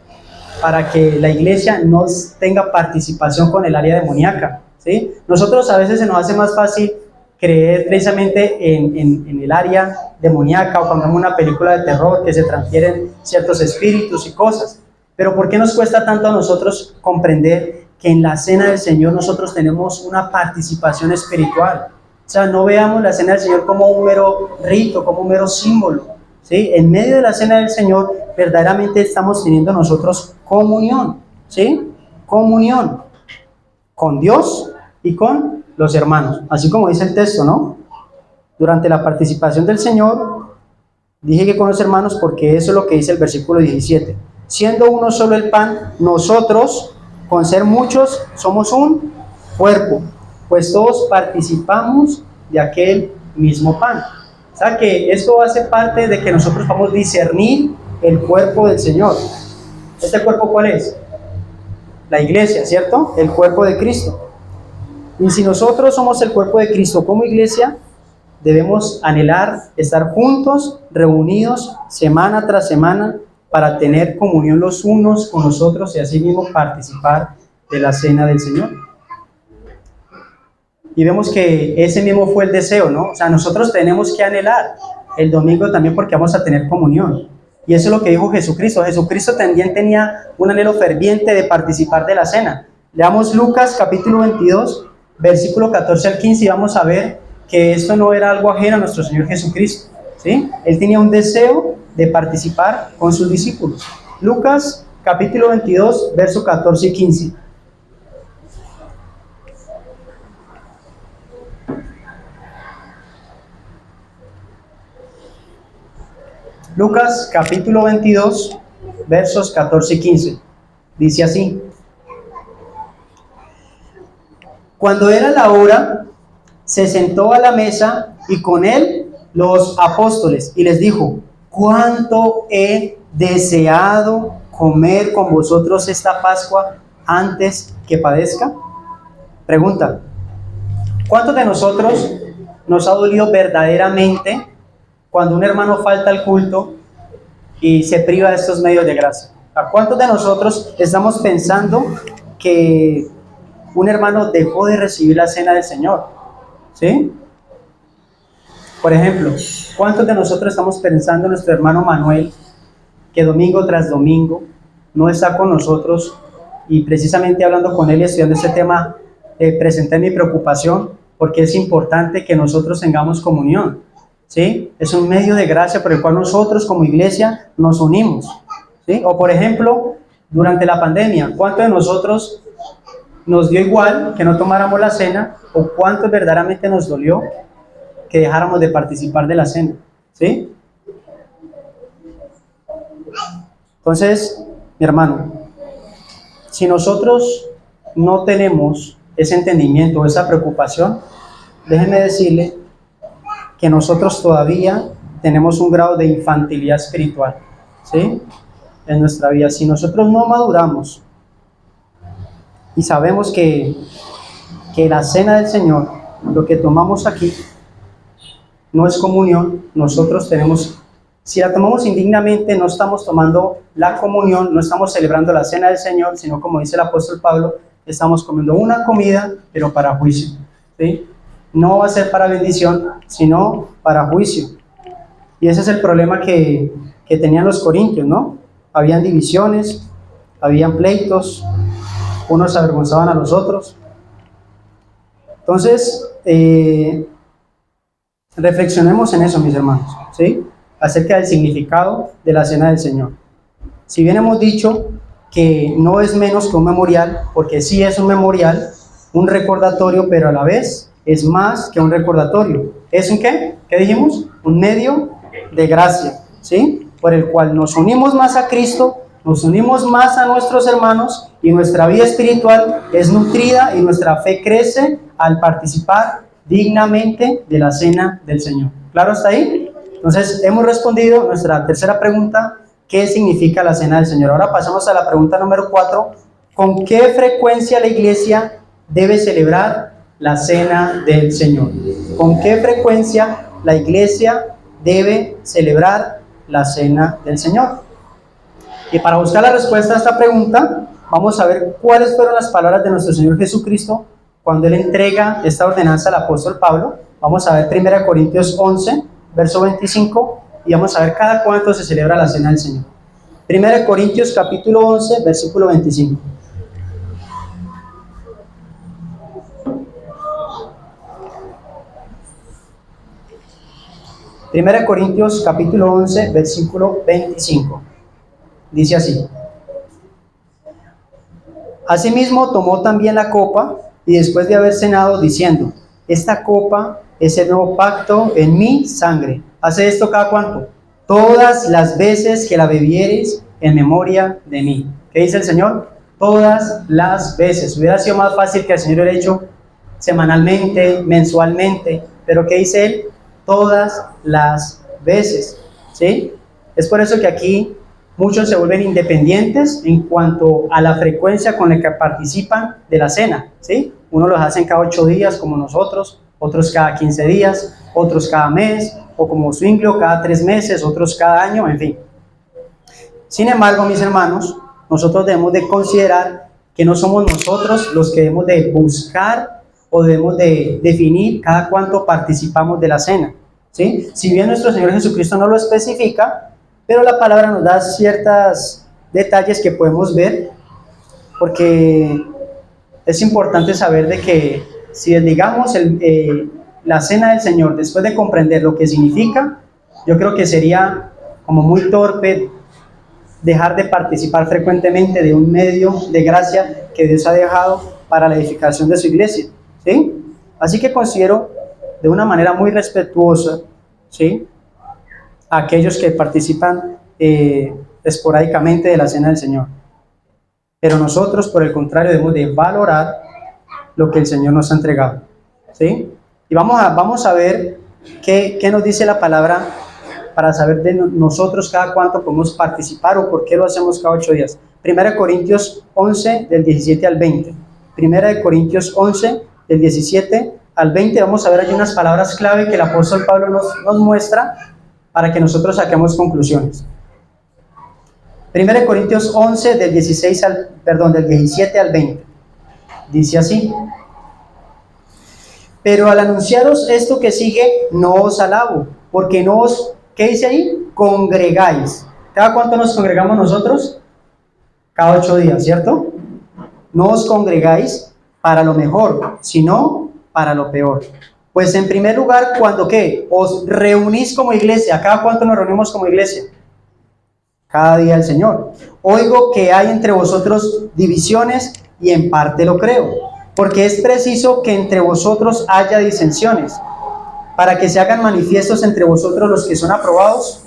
Speaker 1: para que la iglesia no tenga participación con el área demoníaca, ¿sí? Nosotros a veces se nos hace más fácil creer precisamente en el área demoníaca, o cuando vemos una película de terror que se transfieren ciertos espíritus y cosas. Pero ¿por qué nos cuesta tanto a nosotros comprender que en la cena del Señor nosotros tenemos una participación espiritual? O sea, no veamos la cena del Señor como un mero rito, como un mero símbolo, ¿sí? En medio de la cena del Señor verdaderamente estamos teniendo nosotros comunión, ¿sí? Comunión con Dios y con los hermanos, así como dice el texto, ¿no? Durante la participación del Señor, dije que con los hermanos porque eso es lo que dice el versículo 17. Siendo uno solo el pan, nosotros, con ser muchos, somos un cuerpo, pues todos participamos de aquel mismo pan. O sea que esto hace parte de que nosotros vamos a discernir el cuerpo del Señor. ¿Este cuerpo cuál es? La iglesia, ¿cierto? El cuerpo de Cristo. Y si nosotros somos el cuerpo de Cristo como iglesia, debemos anhelar estar juntos, reunidos, semana tras semana, para tener comunión los unos con los otros y así mismo participar de la cena del Señor. Y vemos que ese mismo fue el deseo, ¿no? O sea, nosotros tenemos que anhelar el domingo también porque vamos a tener comunión. Y eso es lo que dijo Jesucristo. Jesucristo también tenía un anhelo ferviente de participar de la cena. Leamos Lucas capítulo 22, versículo 14 al 15 y vamos a ver que esto no era algo ajeno a nuestro Señor Jesucristo, ¿sí? Él tenía un deseo de participar con sus discípulos. Lucas capítulo 22, verso 14 y 15. Lucas capítulo 22, versos 14 y 15. Dice así: Cuando era la hora, se sentó a la mesa y con él los apóstoles y les dijo: ¿Cuánto he deseado comer con vosotros esta Pascua antes que padezca? Pregunta: ¿cuántos de nosotros nos ha dolido verdaderamente cuando un hermano falta al culto y se priva de estos medios de gracia? ¿A cuántos de nosotros estamos pensando que un hermano dejó de recibir la cena del Señor? ¿Sí? Por ejemplo, ¿cuántos de nosotros estamos pensando en nuestro hermano Manuel, que domingo tras domingo no está con nosotros? Y precisamente hablando con él y estudiando este tema, presenté mi preocupación porque es importante que nosotros tengamos comunión, ¿sí? Es un medio de gracia por el cual nosotros como iglesia nos unimos, ¿sí? O por ejemplo, durante la pandemia, ¿cuántos de nosotros nos dio igual que no tomáramos la cena, o cuántos verdaderamente nos dolió que dejáramos de participar de la cena? ¿Sí? Entonces, mi hermano, si nosotros no tenemos ese entendimiento, esa preocupación, déjenme decirle que nosotros todavía tenemos un grado de infantilidad espiritual, ¿sí? En nuestra vida. Si nosotros no maduramos y sabemos que la cena del Señor, lo que tomamos aquí, no es comunión, nosotros tenemos, si la tomamos indignamente, no estamos tomando la comunión, no estamos celebrando la cena del Señor, sino como dice el apóstol Pablo, estamos comiendo una comida, pero para juicio, ¿sí? No va a ser para bendición, sino para juicio. Y ese es el problema que tenían los corintios, ¿no? Habían divisiones, habían pleitos, unos se avergonzaban a los otros. Entonces, reflexionemos en eso, mis hermanos, ¿sí? Acerca del significado de la cena del Señor. Si bien hemos dicho que no es menos que un memorial, porque sí es un memorial, un recordatorio, pero a la vez es más que un recordatorio. ¿Es un qué? ¿Qué dijimos? Un medio de gracia, ¿sí? Por el cual nos unimos más a Cristo, nos unimos más a nuestros hermanos y nuestra vida espiritual es nutrida y nuestra fe crece al participar dignamente de la cena del Señor. ¿Claro hasta ahí? Entonces, hemos respondido nuestra tercera pregunta, ¿qué significa la cena del Señor? Ahora pasamos a la pregunta número 4, ¿con qué frecuencia la iglesia debe celebrar la cena del Señor? ¿Con qué frecuencia la iglesia debe celebrar la cena del Señor? Y para buscar la respuesta a esta pregunta, vamos a ver cuáles fueron las palabras de nuestro Señor Jesucristo cuando Él entrega esta ordenanza al apóstol Pablo. Vamos a ver 1 Corintios 11, verso 25, y vamos a ver cada cuánto se celebra la cena del Señor. 1 Corintios capítulo 11, versículo 25. Primera Corintios capítulo 11, versículo 25. Dice así: Asimismo tomó también la copa y después de haber cenado diciendo, esta copa es el nuevo pacto en mi sangre. ¿Hace esto cada cuánto? Todas las veces que la bebiereis en memoria de mí. ¿Qué dice el Señor? Todas las veces. Hubiera sido más fácil que el Señor hubiera hecho semanalmente, mensualmente, pero ¿qué dice Él? Todas las veces. ¿Sí? Es por eso que aquí muchos se vuelven independientes en cuanto a la frecuencia con la que participan de la cena, ¿sí? Unos los hacen cada 8 días como nosotros, otros cada 15 días, otros cada mes, o como Zwinglio cada 3 meses, otros cada año, en fin. Sin embargo, mis hermanos, nosotros debemos de considerar que no somos nosotros los que debemos de buscar o debemos de definir cada cuánto participamos de la cena, ¿sí? Si bien nuestro Señor Jesucristo no lo especifica, pero la palabra nos da ciertos detalles que podemos ver, porque es importante saber de que si desligamos la cena del Señor después de comprender lo que significa, yo creo que sería como muy torpe dejar de participar frecuentemente de un medio de gracia que Dios ha dejado para la edificación de su iglesia, ¿sí? Así que considero de una manera muy respetuosa, ¿sí?, a aquellos que participan esporádicamente de la cena del Señor. Pero nosotros, por el contrario, debemos de valorar lo que el Señor nos ha entregado, ¿sí? Y vamos a ver qué nos dice la palabra para saber de nosotros cada cuánto podemos participar o por qué lo hacemos cada 8 días. 1 Corintios 11, del 17 al 20. 1 Corintios 11, del 17 al 20. Vamos a ver, hay unas palabras clave que el apóstol Pablo nos muestra para que nosotros saquemos conclusiones. 1 Corintios 11, del 17 al 20. Dice así: Pero al anunciaros esto que sigue, no os alabo, porque no os, ¿qué dice ahí? Congregáis. ¿Cada cuánto nos congregamos nosotros? Cada 8 días, ¿cierto? No os congregáis para lo mejor, sino para lo peor. Pues en primer lugar, cuando ¿qué? Os reunís como iglesia. ¿Cada cuánto nos reunimos como iglesia? Cada día el Señor. Oigo que hay entre vosotros divisiones y en parte lo creo, porque es preciso que entre vosotros haya disensiones, para que se hagan manifiestos entre vosotros los que son aprobados.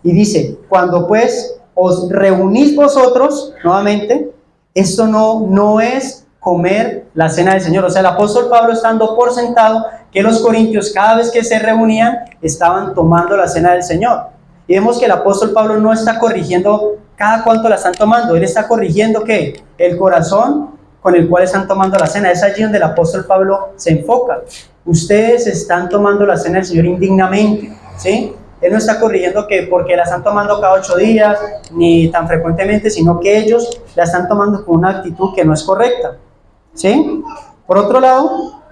Speaker 1: Y dice, cuando pues os reunís vosotros, nuevamente, esto no es comer la cena del Señor. O sea, el apóstol Pablo está dando por sentado que los corintios cada vez que se reunían estaban tomando la cena del Señor. Y vemos que el apóstol Pablo no está corrigiendo cada cuánto la están tomando. Él está corrigiendo ¿qué? El corazón con el cual están tomando la cena. Es allí donde el apóstol Pablo se enfoca. Ustedes están tomando la cena del Señor indignamente, ¿sí? Él no está corrigiendo que porque la están tomando cada 8 días, ni tan frecuentemente, sino que ellos la están tomando con una actitud que no es correcta, ¿sí? Por otro lado,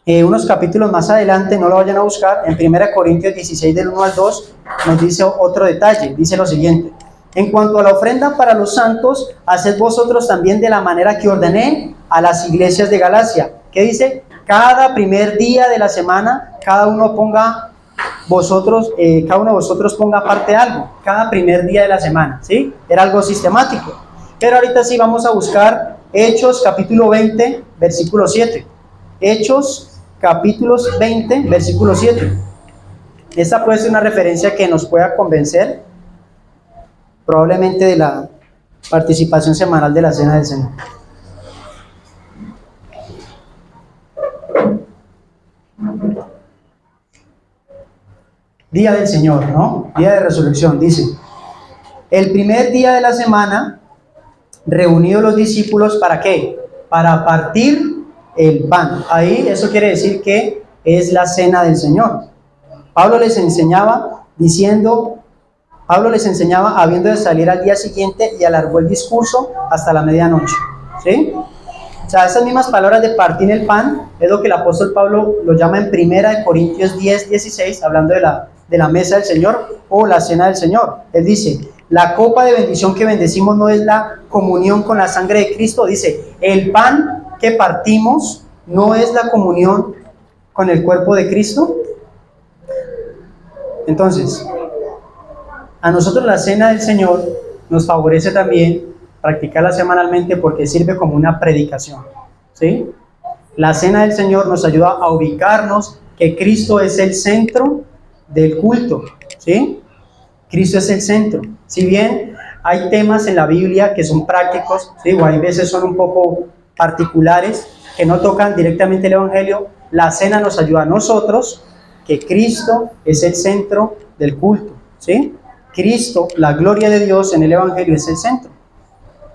Speaker 1: unos capítulos más adelante, no lo vayan a buscar, en 1 Corintios 16 del 1 al 2, nos dice otro detalle, dice lo siguiente: en cuanto a la ofrenda para los santos, haced vosotros también de la manera que ordené a las iglesias de Galacia. ¿Qué dice? Cada primer día de la semana, cada uno de vosotros ponga aparte algo, cada primer día de la semana, ¿sí? Era algo sistemático. Pero ahorita sí vamos a buscar Hechos capítulo 20, versículo 7. Hechos capítulos 20, versículo 7. Esta puede ser una referencia que nos pueda convencer probablemente de la participación semanal de la cena del Señor. día del Señor, ¿no? Día de resurrección, dice. El primer día de la semana, reunidos los discípulos, ¿para qué? Para partir el pan. Ahí eso quiere decir que es la cena del Señor. Pablo les enseñaba habiendo de salir al día siguiente y alargó el discurso hasta la medianoche. ¿Sí? O sea, esas mismas palabras de partir el pan es lo que el apóstol Pablo lo llama en 1 Corintios 10, 16, hablando de la mesa del Señor o la cena del Señor. Él dice, la copa de bendición que bendecimos no es la comunión con la sangre de Cristo. Dice, el pan que partimos no es la comunión con el cuerpo de Cristo. Entonces, a nosotros la cena del Señor nos favorece también practicarla semanalmente porque sirve como una predicación, ¿sí? La cena del Señor nos ayuda a ubicarnos que Cristo es el centro del culto, ¿sí? Cristo es el centro. Si bien hay temas en la Biblia que son prácticos, ¿sí? O hay veces son un poco particulares que no tocan directamente el Evangelio, la cena nos ayuda a nosotros que Cristo es el centro del culto, ¿sí? Cristo, la gloria de Dios en el Evangelio es el centro.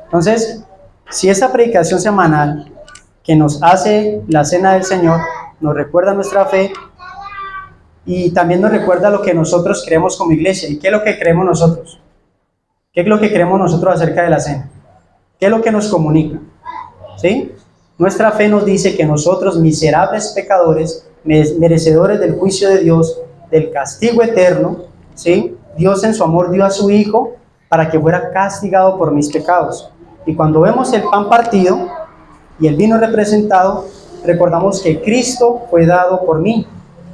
Speaker 1: Entonces, si esta predicación semanal que nos hace la cena del Señor nos recuerda nuestra fe y también nos recuerda lo que nosotros creemos como iglesia. ¿Y qué es lo que creemos nosotros? ¿Qué es lo que creemos nosotros acerca de la cena? ¿Qué es lo que nos comunica? ¿Sí? Nuestra fe nos dice que nosotros, miserables pecadores, merecedores del juicio de Dios, del castigo eterno, ¿sí? Dios en su amor dio a su Hijo para que fuera castigado por mis pecados. Y cuando vemos el pan partido y el vino representado, recordamos que Cristo fue dado por mí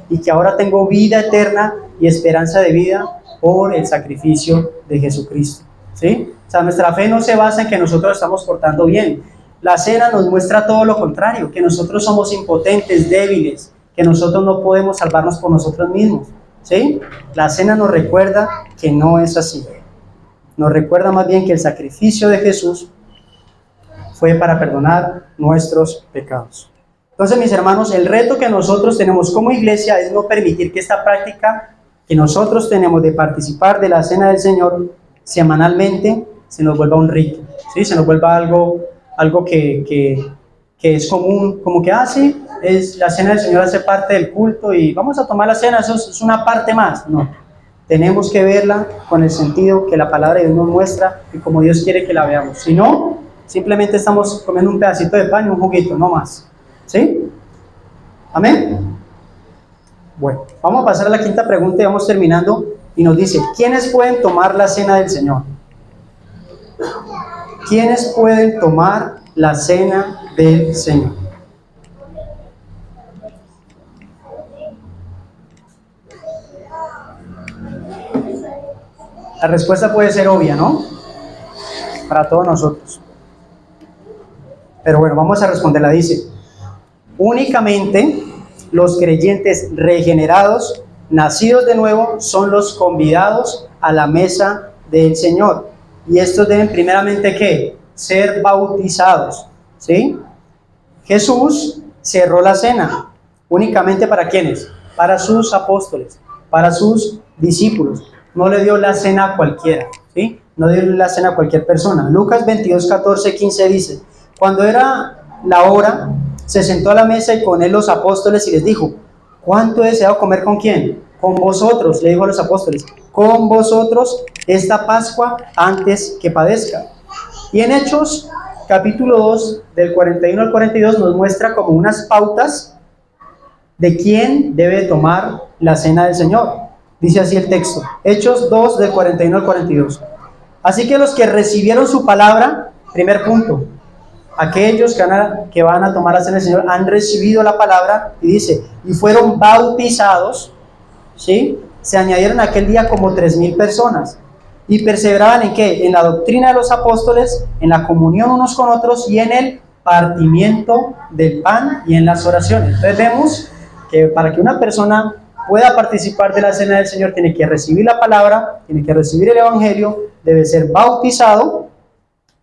Speaker 1: y que ahora tengo vida eterna y esperanza de vida por el sacrificio de Jesucristo, ¿sí? O sea, nuestra fe no se basa en que nosotros estamos portando bien. La cena nos muestra todo lo contrario, que nosotros somos impotentes, débiles, que nosotros no podemos salvarnos por nosotros mismos, ¿sí? La cena nos recuerda que no es así. Nos recuerda más bien que el sacrificio de Jesús fue para perdonar nuestros pecados. Entonces, mis hermanos, el reto que nosotros tenemos como iglesia es no permitir que esta práctica que nosotros tenemos de participar de la cena del Señor semanalmente se nos vuelva un rito, ¿sí? Se nos vuelva algo que es común, como que, sí, es la cena del Señor hace parte del culto y vamos a tomar la cena, eso es una parte más. No, tenemos que verla con el sentido que la palabra de Dios nos muestra y como Dios quiere que la veamos. Si no, simplemente estamos comiendo un pedacito de pan y un juguito, no más. ¿Sí? ¿Amén? Bueno, vamos a pasar a la quinta pregunta y vamos terminando. Y nos dice, ¿quiénes pueden tomar la cena del Señor? ¿Quiénes pueden tomar la cena del Señor? La respuesta puede ser obvia, ¿no? Para todos nosotros. Pero bueno, vamos a responderla. Dice, únicamente los creyentes regenerados, nacidos de nuevo, son los convidados a la mesa del Señor. Y estos deben primeramente, ¿qué? Ser bautizados, ¿sí? Jesús cerró la cena. ¿Únicamente para quiénes? Para sus apóstoles, para sus discípulos. No le dio la cena a cualquiera, ¿sí? No dio la cena a cualquier persona. Lucas 22, 14, 15 dice, cuando era la hora, se sentó a la mesa y con él los apóstoles y les dijo, ¿cuánto he deseado comer con quién? Con vosotros, le dijo a los apóstoles, con vosotros esta Pascua antes que padezca. Y en Hechos, capítulo 2, del 41 al 42, nos muestra como unas pautas de quién debe tomar la cena del Señor. Dice así el texto, Hechos 2, del 41 al 42. Así que los que recibieron su palabra, primer punto, aquellos que van a tomar la cena del Señor han recibido la palabra, y dice, y fueron bautizados, ¿sí? Se añadieron aquel día como 3,000 personas, y perseveraban ¿en qué? En la doctrina de los apóstoles, en la comunión unos con otros, y en el partimiento del pan, y en las oraciones. Entonces vemos que para que una persona pueda participar de la cena del Señor, tiene que recibir la palabra, tiene que recibir el Evangelio, debe ser bautizado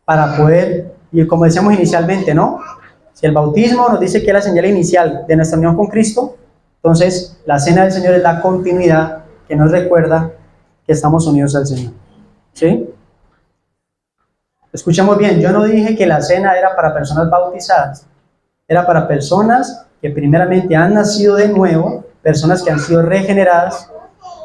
Speaker 1: para poder, y como decíamos inicialmente, ¿no? Si el bautismo nos dice que es la señal inicial de nuestra unión con Cristo, entonces la cena del Señor es la continuidad que nos recuerda que estamos unidos al Señor. ¿Sí? Escuchemos bien, yo no dije que la cena era para personas bautizadas, era para personas que primeramente han nacido de nuevo, personas que han sido regeneradas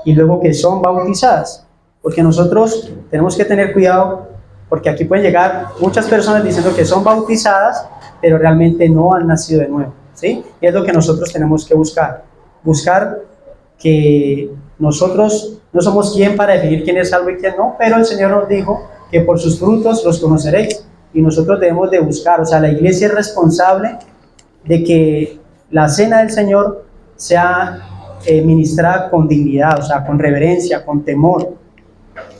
Speaker 1: y luego que son bautizadas. Porque nosotros tenemos que tener cuidado, porque aquí pueden llegar muchas personas diciendo que son bautizadas, pero realmente no han nacido de nuevo, ¿sí? Y es lo que nosotros tenemos que buscar. Buscar que nosotros no somos quien para definir quién es salvo y quién no, pero el Señor nos dijo que por sus frutos los conoceréis. Y nosotros debemos de buscar, o sea, la iglesia es responsable de que la cena del Señor sea ministrada con dignidad, o sea, con reverencia, con temor,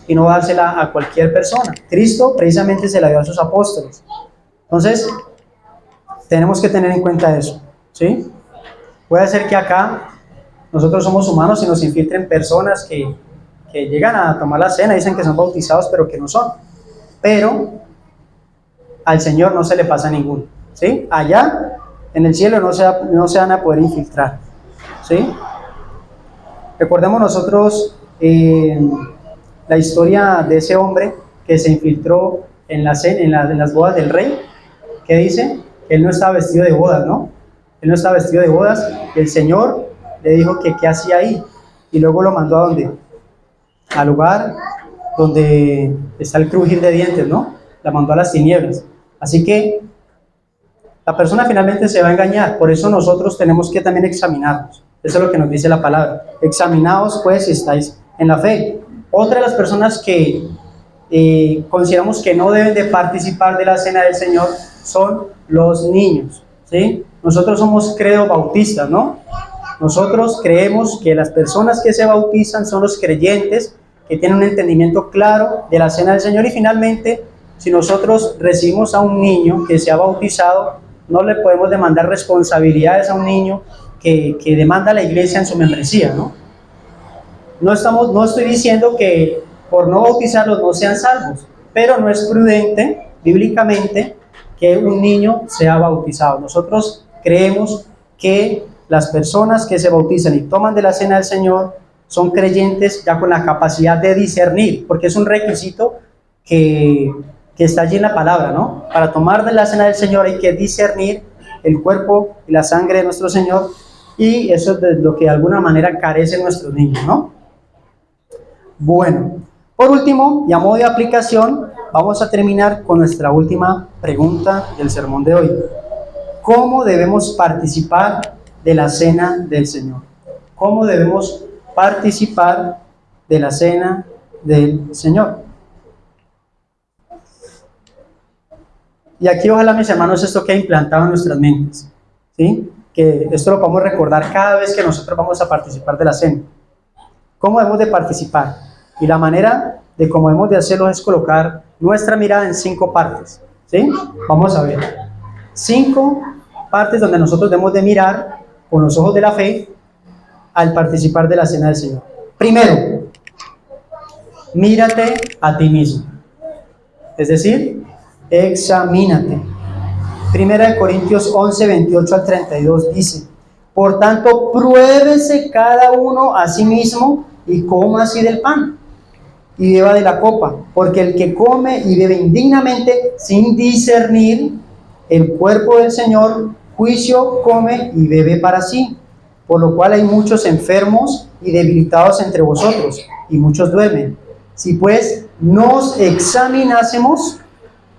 Speaker 1: y no dársela a cualquier persona. Cristo precisamente se la dio a sus apóstoles. Entonces, tenemos que tener en cuenta eso, ¿sí? Puede ser que acá nosotros somos humanos y nos infiltren personas que llegan a tomar la cena, dicen que son bautizados, pero que no son. Pero al Señor no se le pasa ninguno, ¿sí? Allá, en el cielo, no se van a poder infiltrar, ¿sí? Recordemos nosotros la historia de ese hombre que se infiltró en las bodas del rey, que dice que él no estaba vestido de bodas, ¿no? Él no estaba vestido de bodas, y el Señor le dijo que qué hacía ahí, y luego lo mandó ¿a dónde? Al lugar donde está el crujir de dientes, ¿no? La mandó a las tinieblas. Así que la persona finalmente se va a engañar, por eso nosotros tenemos que también examinarnos. Eso es lo que nos dice la palabra. Examinaos pues si estáis en la fe. Otra de las personas que consideramos que no deben de participar de la cena del Señor son los niños, ¿sí? Nosotros somos credo bautistas, ¿no? Nosotros creemos que las personas que se bautizan son los creyentes que tienen un entendimiento claro de la cena del Señor, y finalmente, si nosotros recibimos a un niño que se ha bautizado, no le podemos demandar responsabilidades a un niño que demanda la iglesia en su membresía, ¿no? No estoy diciendo que por no bautizarlos no sean salvos, pero no es prudente, bíblicamente, que un niño sea bautizado. Nosotros creemos que las personas que se bautizan y toman de la cena del Señor son creyentes ya con la capacidad de discernir, porque es un requisito que está allí en la palabra, ¿no? Para tomar de la cena del Señor hay que discernir el cuerpo y la sangre de nuestro Señor, y eso es de lo que de alguna manera carecen nuestros niños, ¿no? Bueno, por último, y a modo de aplicación, vamos a terminar con nuestra última pregunta del sermón de hoy. ¿Cómo debemos participar de la cena del Señor? ¿Cómo debemos participar de la cena del Señor? Y aquí ojalá, mis hermanos, esto quede implantado en nuestras mentes, ¿sí? Que esto lo podamos recordar cada vez que nosotros vamos a participar de la cena. ¿Cómo debemos de participar? Y la manera de cómo debemos de hacerlo es colocar nuestra mirada en 5 partes, ¿sí? Vamos a ver. 5 partes donde nosotros debemos de mirar con los ojos de la fe al participar de la cena del Señor. Primero, mírate a ti mismo. Es decir, examínate. Primera de Corintios 11, 28 al 32 dice: por tanto, pruébese cada uno a sí mismo y coma así del pan y beba de la copa, porque el que come y bebe indignamente sin discernir el cuerpo del Señor, juicio come y bebe para sí, por lo cual hay muchos enfermos y debilitados entre vosotros, y muchos duermen. Si pues nos examinásemos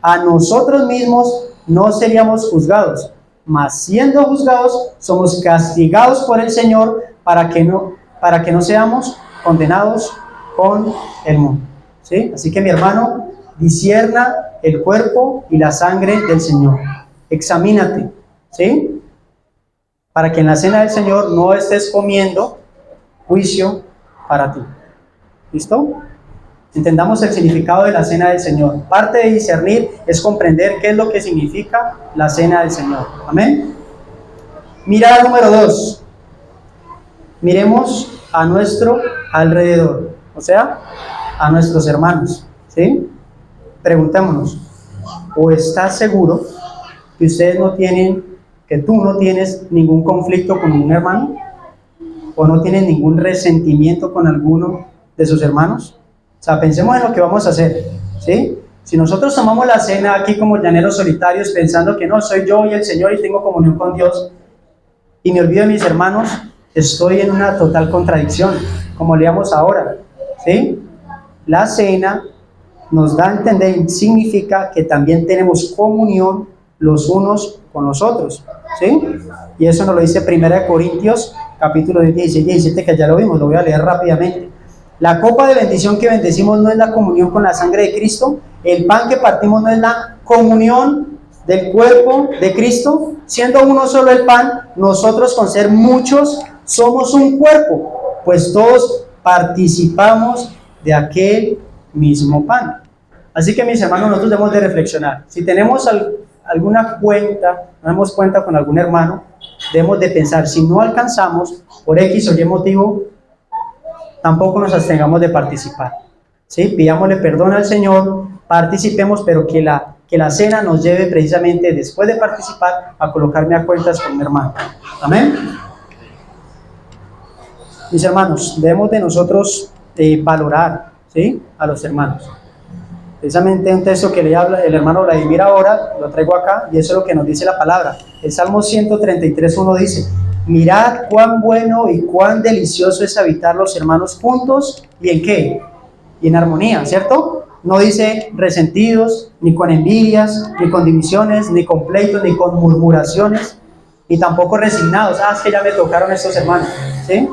Speaker 1: a nosotros mismos, no seríamos juzgados, mas siendo juzgados, somos castigados por el Señor para que no seamos condenados con el mundo, ¿sí? Así que, mi hermano, discierna el cuerpo y la sangre del Señor. Examínate, ¿sí? Para que en la cena del Señor no estés comiendo juicio para ti. ¿Listo? Entendamos el significado de la cena del Señor. Parte de discernir es comprender qué es lo que significa la cena del Señor. Amén. Mirada número 2. Miremos a nuestro alrededor, o sea, a nuestros hermanos, ¿sí? Preguntémonos: ¿o estás seguro que tú no tienes ningún conflicto con un hermano? o no tienen ningún resentimiento con alguno de sus hermanos? O sea, pensemos en lo que vamos a hacer, ¿sí? Si nosotros tomamos la cena aquí como llaneros solitarios pensando que no, soy yo y el Señor y tengo comunión con Dios, y me olvido de mis hermanos, estoy en una total contradicción, como leamos ahora, ¿sí? La cena nos da a entender, significa que también tenemos comunión los unos con los otros, ¿sí? Y eso nos lo dice 1 Corintios, capítulo 16 y 17, que ya lo vimos, lo voy a leer rápidamente. La copa de bendición que bendecimos no es la comunión con la sangre de Cristo, el pan que partimos no es la comunión del cuerpo de Cristo, siendo uno solo el pan, nosotros con ser muchos somos un cuerpo, pues todos participamos de aquel mismo pan. Así que mis hermanos, nosotros debemos de reflexionar. Si tenemos alguna cuenta, no damos cuenta con algún hermano, debemos de pensar, si no alcanzamos por X o Y motivo, tampoco nos abstengamos de participar, ¿sí? Pidámosle perdón al Señor, participemos, pero que la cena nos lleve precisamente después de participar a colocarme a cuentas con mi hermano. Amén. Mis hermanos, debemos de nosotros valorar, ¿sí?, a los hermanos. Precisamente un texto que le habla el hermano Vladimir ahora, lo traigo acá, y eso es lo que nos dice la palabra. El Salmo 133:1 dice: mirad cuán bueno y cuán delicioso es habitar los hermanos juntos, ¿y en qué? Y en armonía, ¿cierto? No dice resentidos, ni con envidias, ni con divisiones, ni con pleitos, ni con murmuraciones, ni tampoco resignados. Es que ya me tocaron estos hermanos, ¿sí?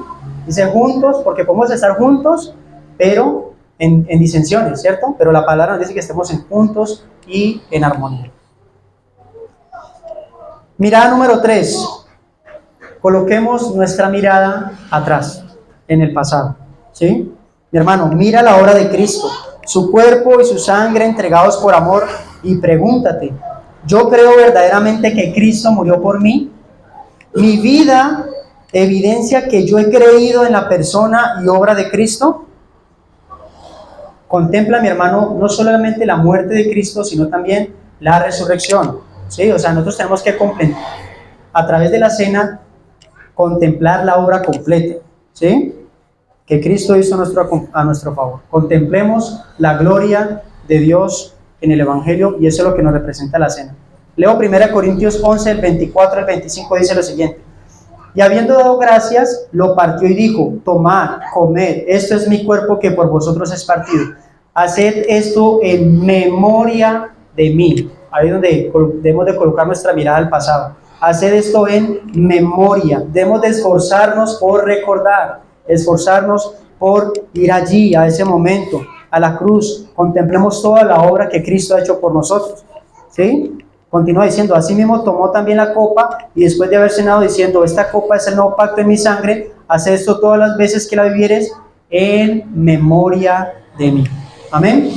Speaker 1: Dice juntos, porque podemos estar juntos, pero en disensiones, ¿cierto? Pero la palabra nos dice que estemos juntos y en armonía. Mirada número 3. Coloquemos nuestra mirada atrás, en el pasado, ¿sí? Mi hermano, mira la obra de Cristo, su cuerpo y su sangre entregados por amor, y pregúntate, ¿yo creo verdaderamente que Cristo murió por mí? ¿Mi vida evidencia que yo he creído en la persona y obra de Cristo? Contempla, mi hermano, no solamente la muerte de Cristo, sino también la resurrección, ¿sí? O sea, nosotros tenemos que a través de la cena contemplar la obra completa, ¿sí?, que Cristo hizo a nuestro favor. Contemplemos la gloria de Dios en el Evangelio, y eso es lo que nos representa la cena. Leo 1 Corintios 11, el 24 al 25, dice lo siguiente: y habiendo dado gracias, lo partió y dijo: tomad, comed, esto es mi cuerpo que por vosotros es partido. Haced esto en memoria de mí. Ahí es donde debemos de colocar nuestra mirada al pasado. Haced esto en memoria. Debemos de esforzarnos por recordar, esforzarnos por ir allí, a ese momento, a la cruz. Contemplemos toda la obra que Cristo ha hecho por nosotros, ¿sí? Continúa diciendo: asimismo tomó también la copa, y después de haber cenado, diciendo: esta copa es el nuevo pacto en mi sangre, haced esto todas las veces que la bebieres en memoria de mí. Amén.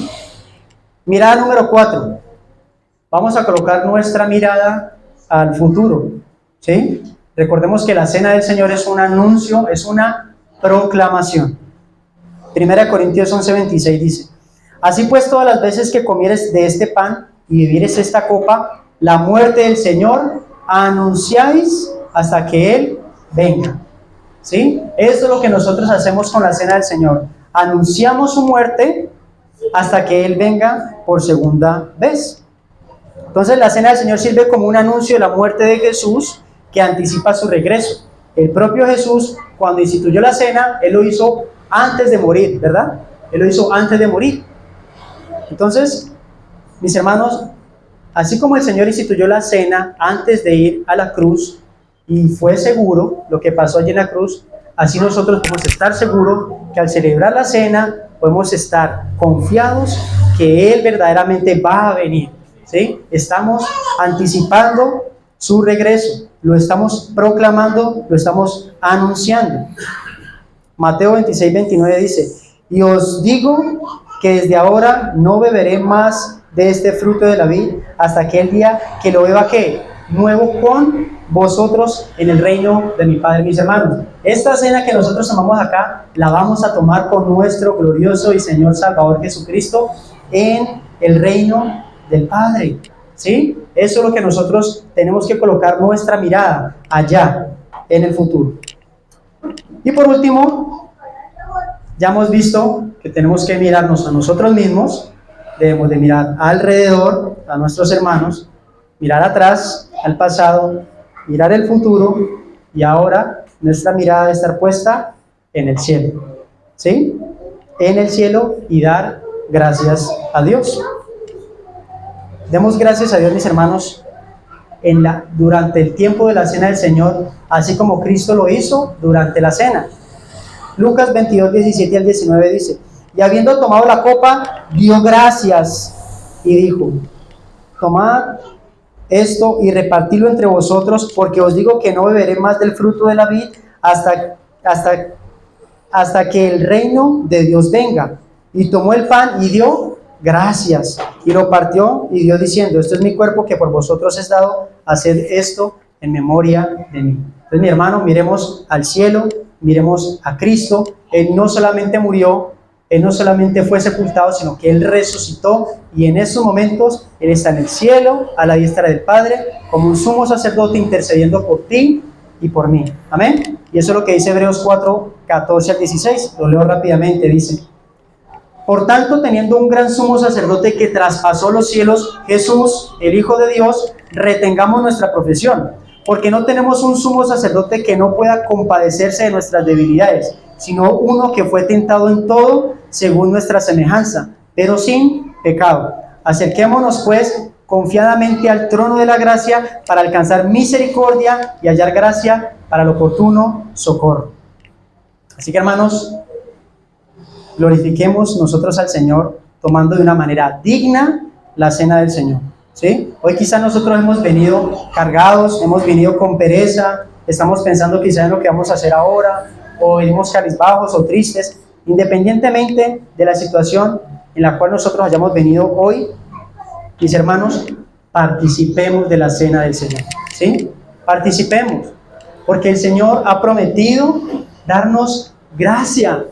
Speaker 1: Mirada número 4. Vamos a colocar nuestra mirada al futuro, ¿sí? Recordemos que la cena del Señor es un anuncio, es una proclamación. 1 Corintios 11:26 dice: así pues, todas las veces que comieres de este pan y bebieres esta copa, la muerte del Señor anunciáis hasta que Él venga, ¿sí? Eso es lo que nosotros hacemos con la cena del Señor. Anunciamos su muerte hasta que Él venga por segunda vez. Entonces la cena del Señor sirve como un anuncio de la muerte de Jesús que anticipa su regreso. El propio Jesús, cuando instituyó la cena, Él lo hizo antes de morir, ¿verdad? Él lo hizo antes de morir. Entonces, mis hermanos, así como el Señor instituyó la cena antes de ir a la cruz, y fue seguro lo que pasó allí en la cruz, así nosotros podemos estar seguros que al celebrar la cena podemos estar confiados que Él verdaderamente va a venir, ¿sí? Estamos anticipando su regreso, lo estamos proclamando, lo estamos anunciando. Mateo 26:29 dice: y os digo que desde ahora no beberé más de este fruto de la vid hasta aquel día que lo beba, ¿qué? Nuevo con vosotros en el reino de mi Padre. Mis hermanos, esta cena que nosotros tomamos acá, la vamos a tomar con nuestro glorioso y Señor Salvador Jesucristo en el reino del Padre, ¿sí? Eso es lo que nosotros tenemos que colocar nuestra mirada allá, en el futuro. Y por último, ya hemos visto que tenemos que mirarnos a nosotros mismos, debemos de mirar alrededor, a nuestros hermanos, mirar atrás, al pasado, mirar el futuro, y ahora nuestra mirada debe estar puesta en el cielo, ¿sí? En el cielo, y dar gracias a Dios. Demos gracias a Dios, mis hermanos, durante el tiempo de la cena del Señor, así como Cristo lo hizo durante la cena. Lucas 22, 17 al 19 dice: y habiendo tomado la copa, dio gracias y dijo: tomad esto y repartidlo entre vosotros, porque os digo que no beberé más del fruto de la vid hasta que el reino de Dios venga. Y tomó el pan y dio gracias, y lo partió y dio diciendo: esto es mi cuerpo que por vosotros es dado, haced esto en memoria de mí. Entonces, mi hermano, miremos al cielo, miremos a Cristo. Él no solamente murió, Él no solamente fue sepultado, sino que Él resucitó, y en estos momentos Él está en el cielo, a la diestra del Padre, como un sumo sacerdote intercediendo por ti y por mí. Amén. Y eso es lo que dice Hebreos 4, 14 al 16. Lo leo rápidamente. Dice: por tanto, teniendo un gran sumo sacerdote que traspasó los cielos, Jesús, el Hijo de Dios, retengamos nuestra profesión, porque no tenemos un sumo sacerdote que no pueda compadecerse de nuestras debilidades, sino uno que fue tentado en todo según nuestra semejanza, pero sin pecado. Acerquémonos pues confiadamente al trono de la gracia para alcanzar misericordia y hallar gracia para el oportuno socorro. Así que, hermanos, glorifiquemos nosotros al Señor tomando de una manera digna la cena del Señor, ¿sí? Hoy quizás nosotros hemos venido cargados, hemos venido con pereza, estamos pensando quizás en lo que vamos a hacer ahora, o venimos cabizbajos o tristes. Independientemente de la situación en la cual nosotros hayamos venido hoy, mis hermanos, participemos de la cena del Señor, ¿sí? Participemos, porque el Señor ha prometido darnos gracia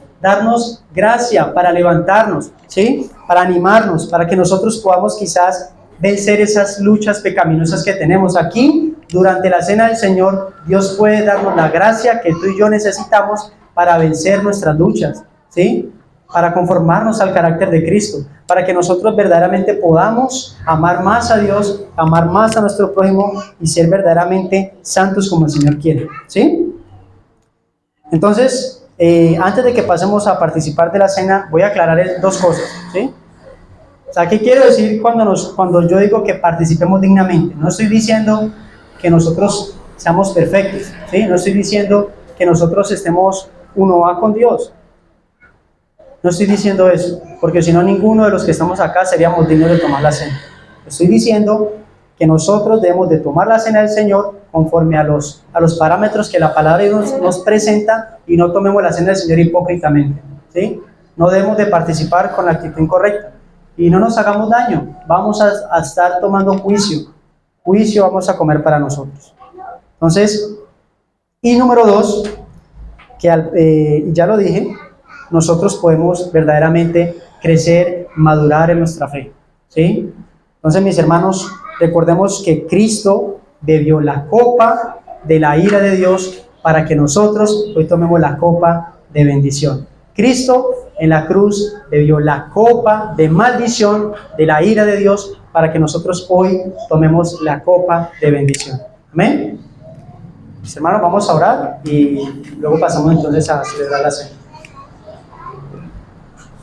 Speaker 1: para levantarnos, ¿sí? Para animarnos, para que nosotros podamos quizás vencer esas luchas pecaminosas que tenemos. Aquí, durante la cena del Señor, Dios puede darnos la gracia que tú y yo necesitamos para vencer nuestras luchas, ¿sí? Para conformarnos al carácter de Cristo, para que nosotros verdaderamente podamos amar más a Dios, amar más a nuestro prójimo y ser verdaderamente santos como el Señor quiere, ¿sí? Entonces, antes de que pasemos a participar de la cena, voy a aclarar dos cosas, ¿sí? O sea, ¿qué quiero decir cuando yo digo que participemos dignamente? No estoy diciendo que nosotros seamos perfectos, ¿sí? No estoy diciendo que nosotros estemos uno a con Dios. No estoy diciendo eso, porque si no, ninguno de los que estamos acá seríamos dignos de tomar la cena. Estoy diciendo que nosotros debemos de tomar la cena del Señor conforme a los parámetros que la palabra de Dios nos presenta, y no tomemos la cena del Señor hipócritamente, ¿sí? No debemos de participar con la actitud incorrecta, y no nos hagamos daño. Vamos a estar tomando juicio vamos a comer para nosotros. Entonces, y número 2, que ya lo dije, nosotros podemos verdaderamente crecer, madurar en nuestra fe, ¿sí? Entonces, mis hermanos, recordemos que Cristo bebió la copa de la ira de Dios para que nosotros hoy tomemos la copa de bendición. Cristo en la cruz bebió la copa de maldición de la ira de Dios para que nosotros hoy tomemos la copa de bendición. Amén. Mis hermanos, vamos a orar y luego pasamos entonces a celebrar la cena.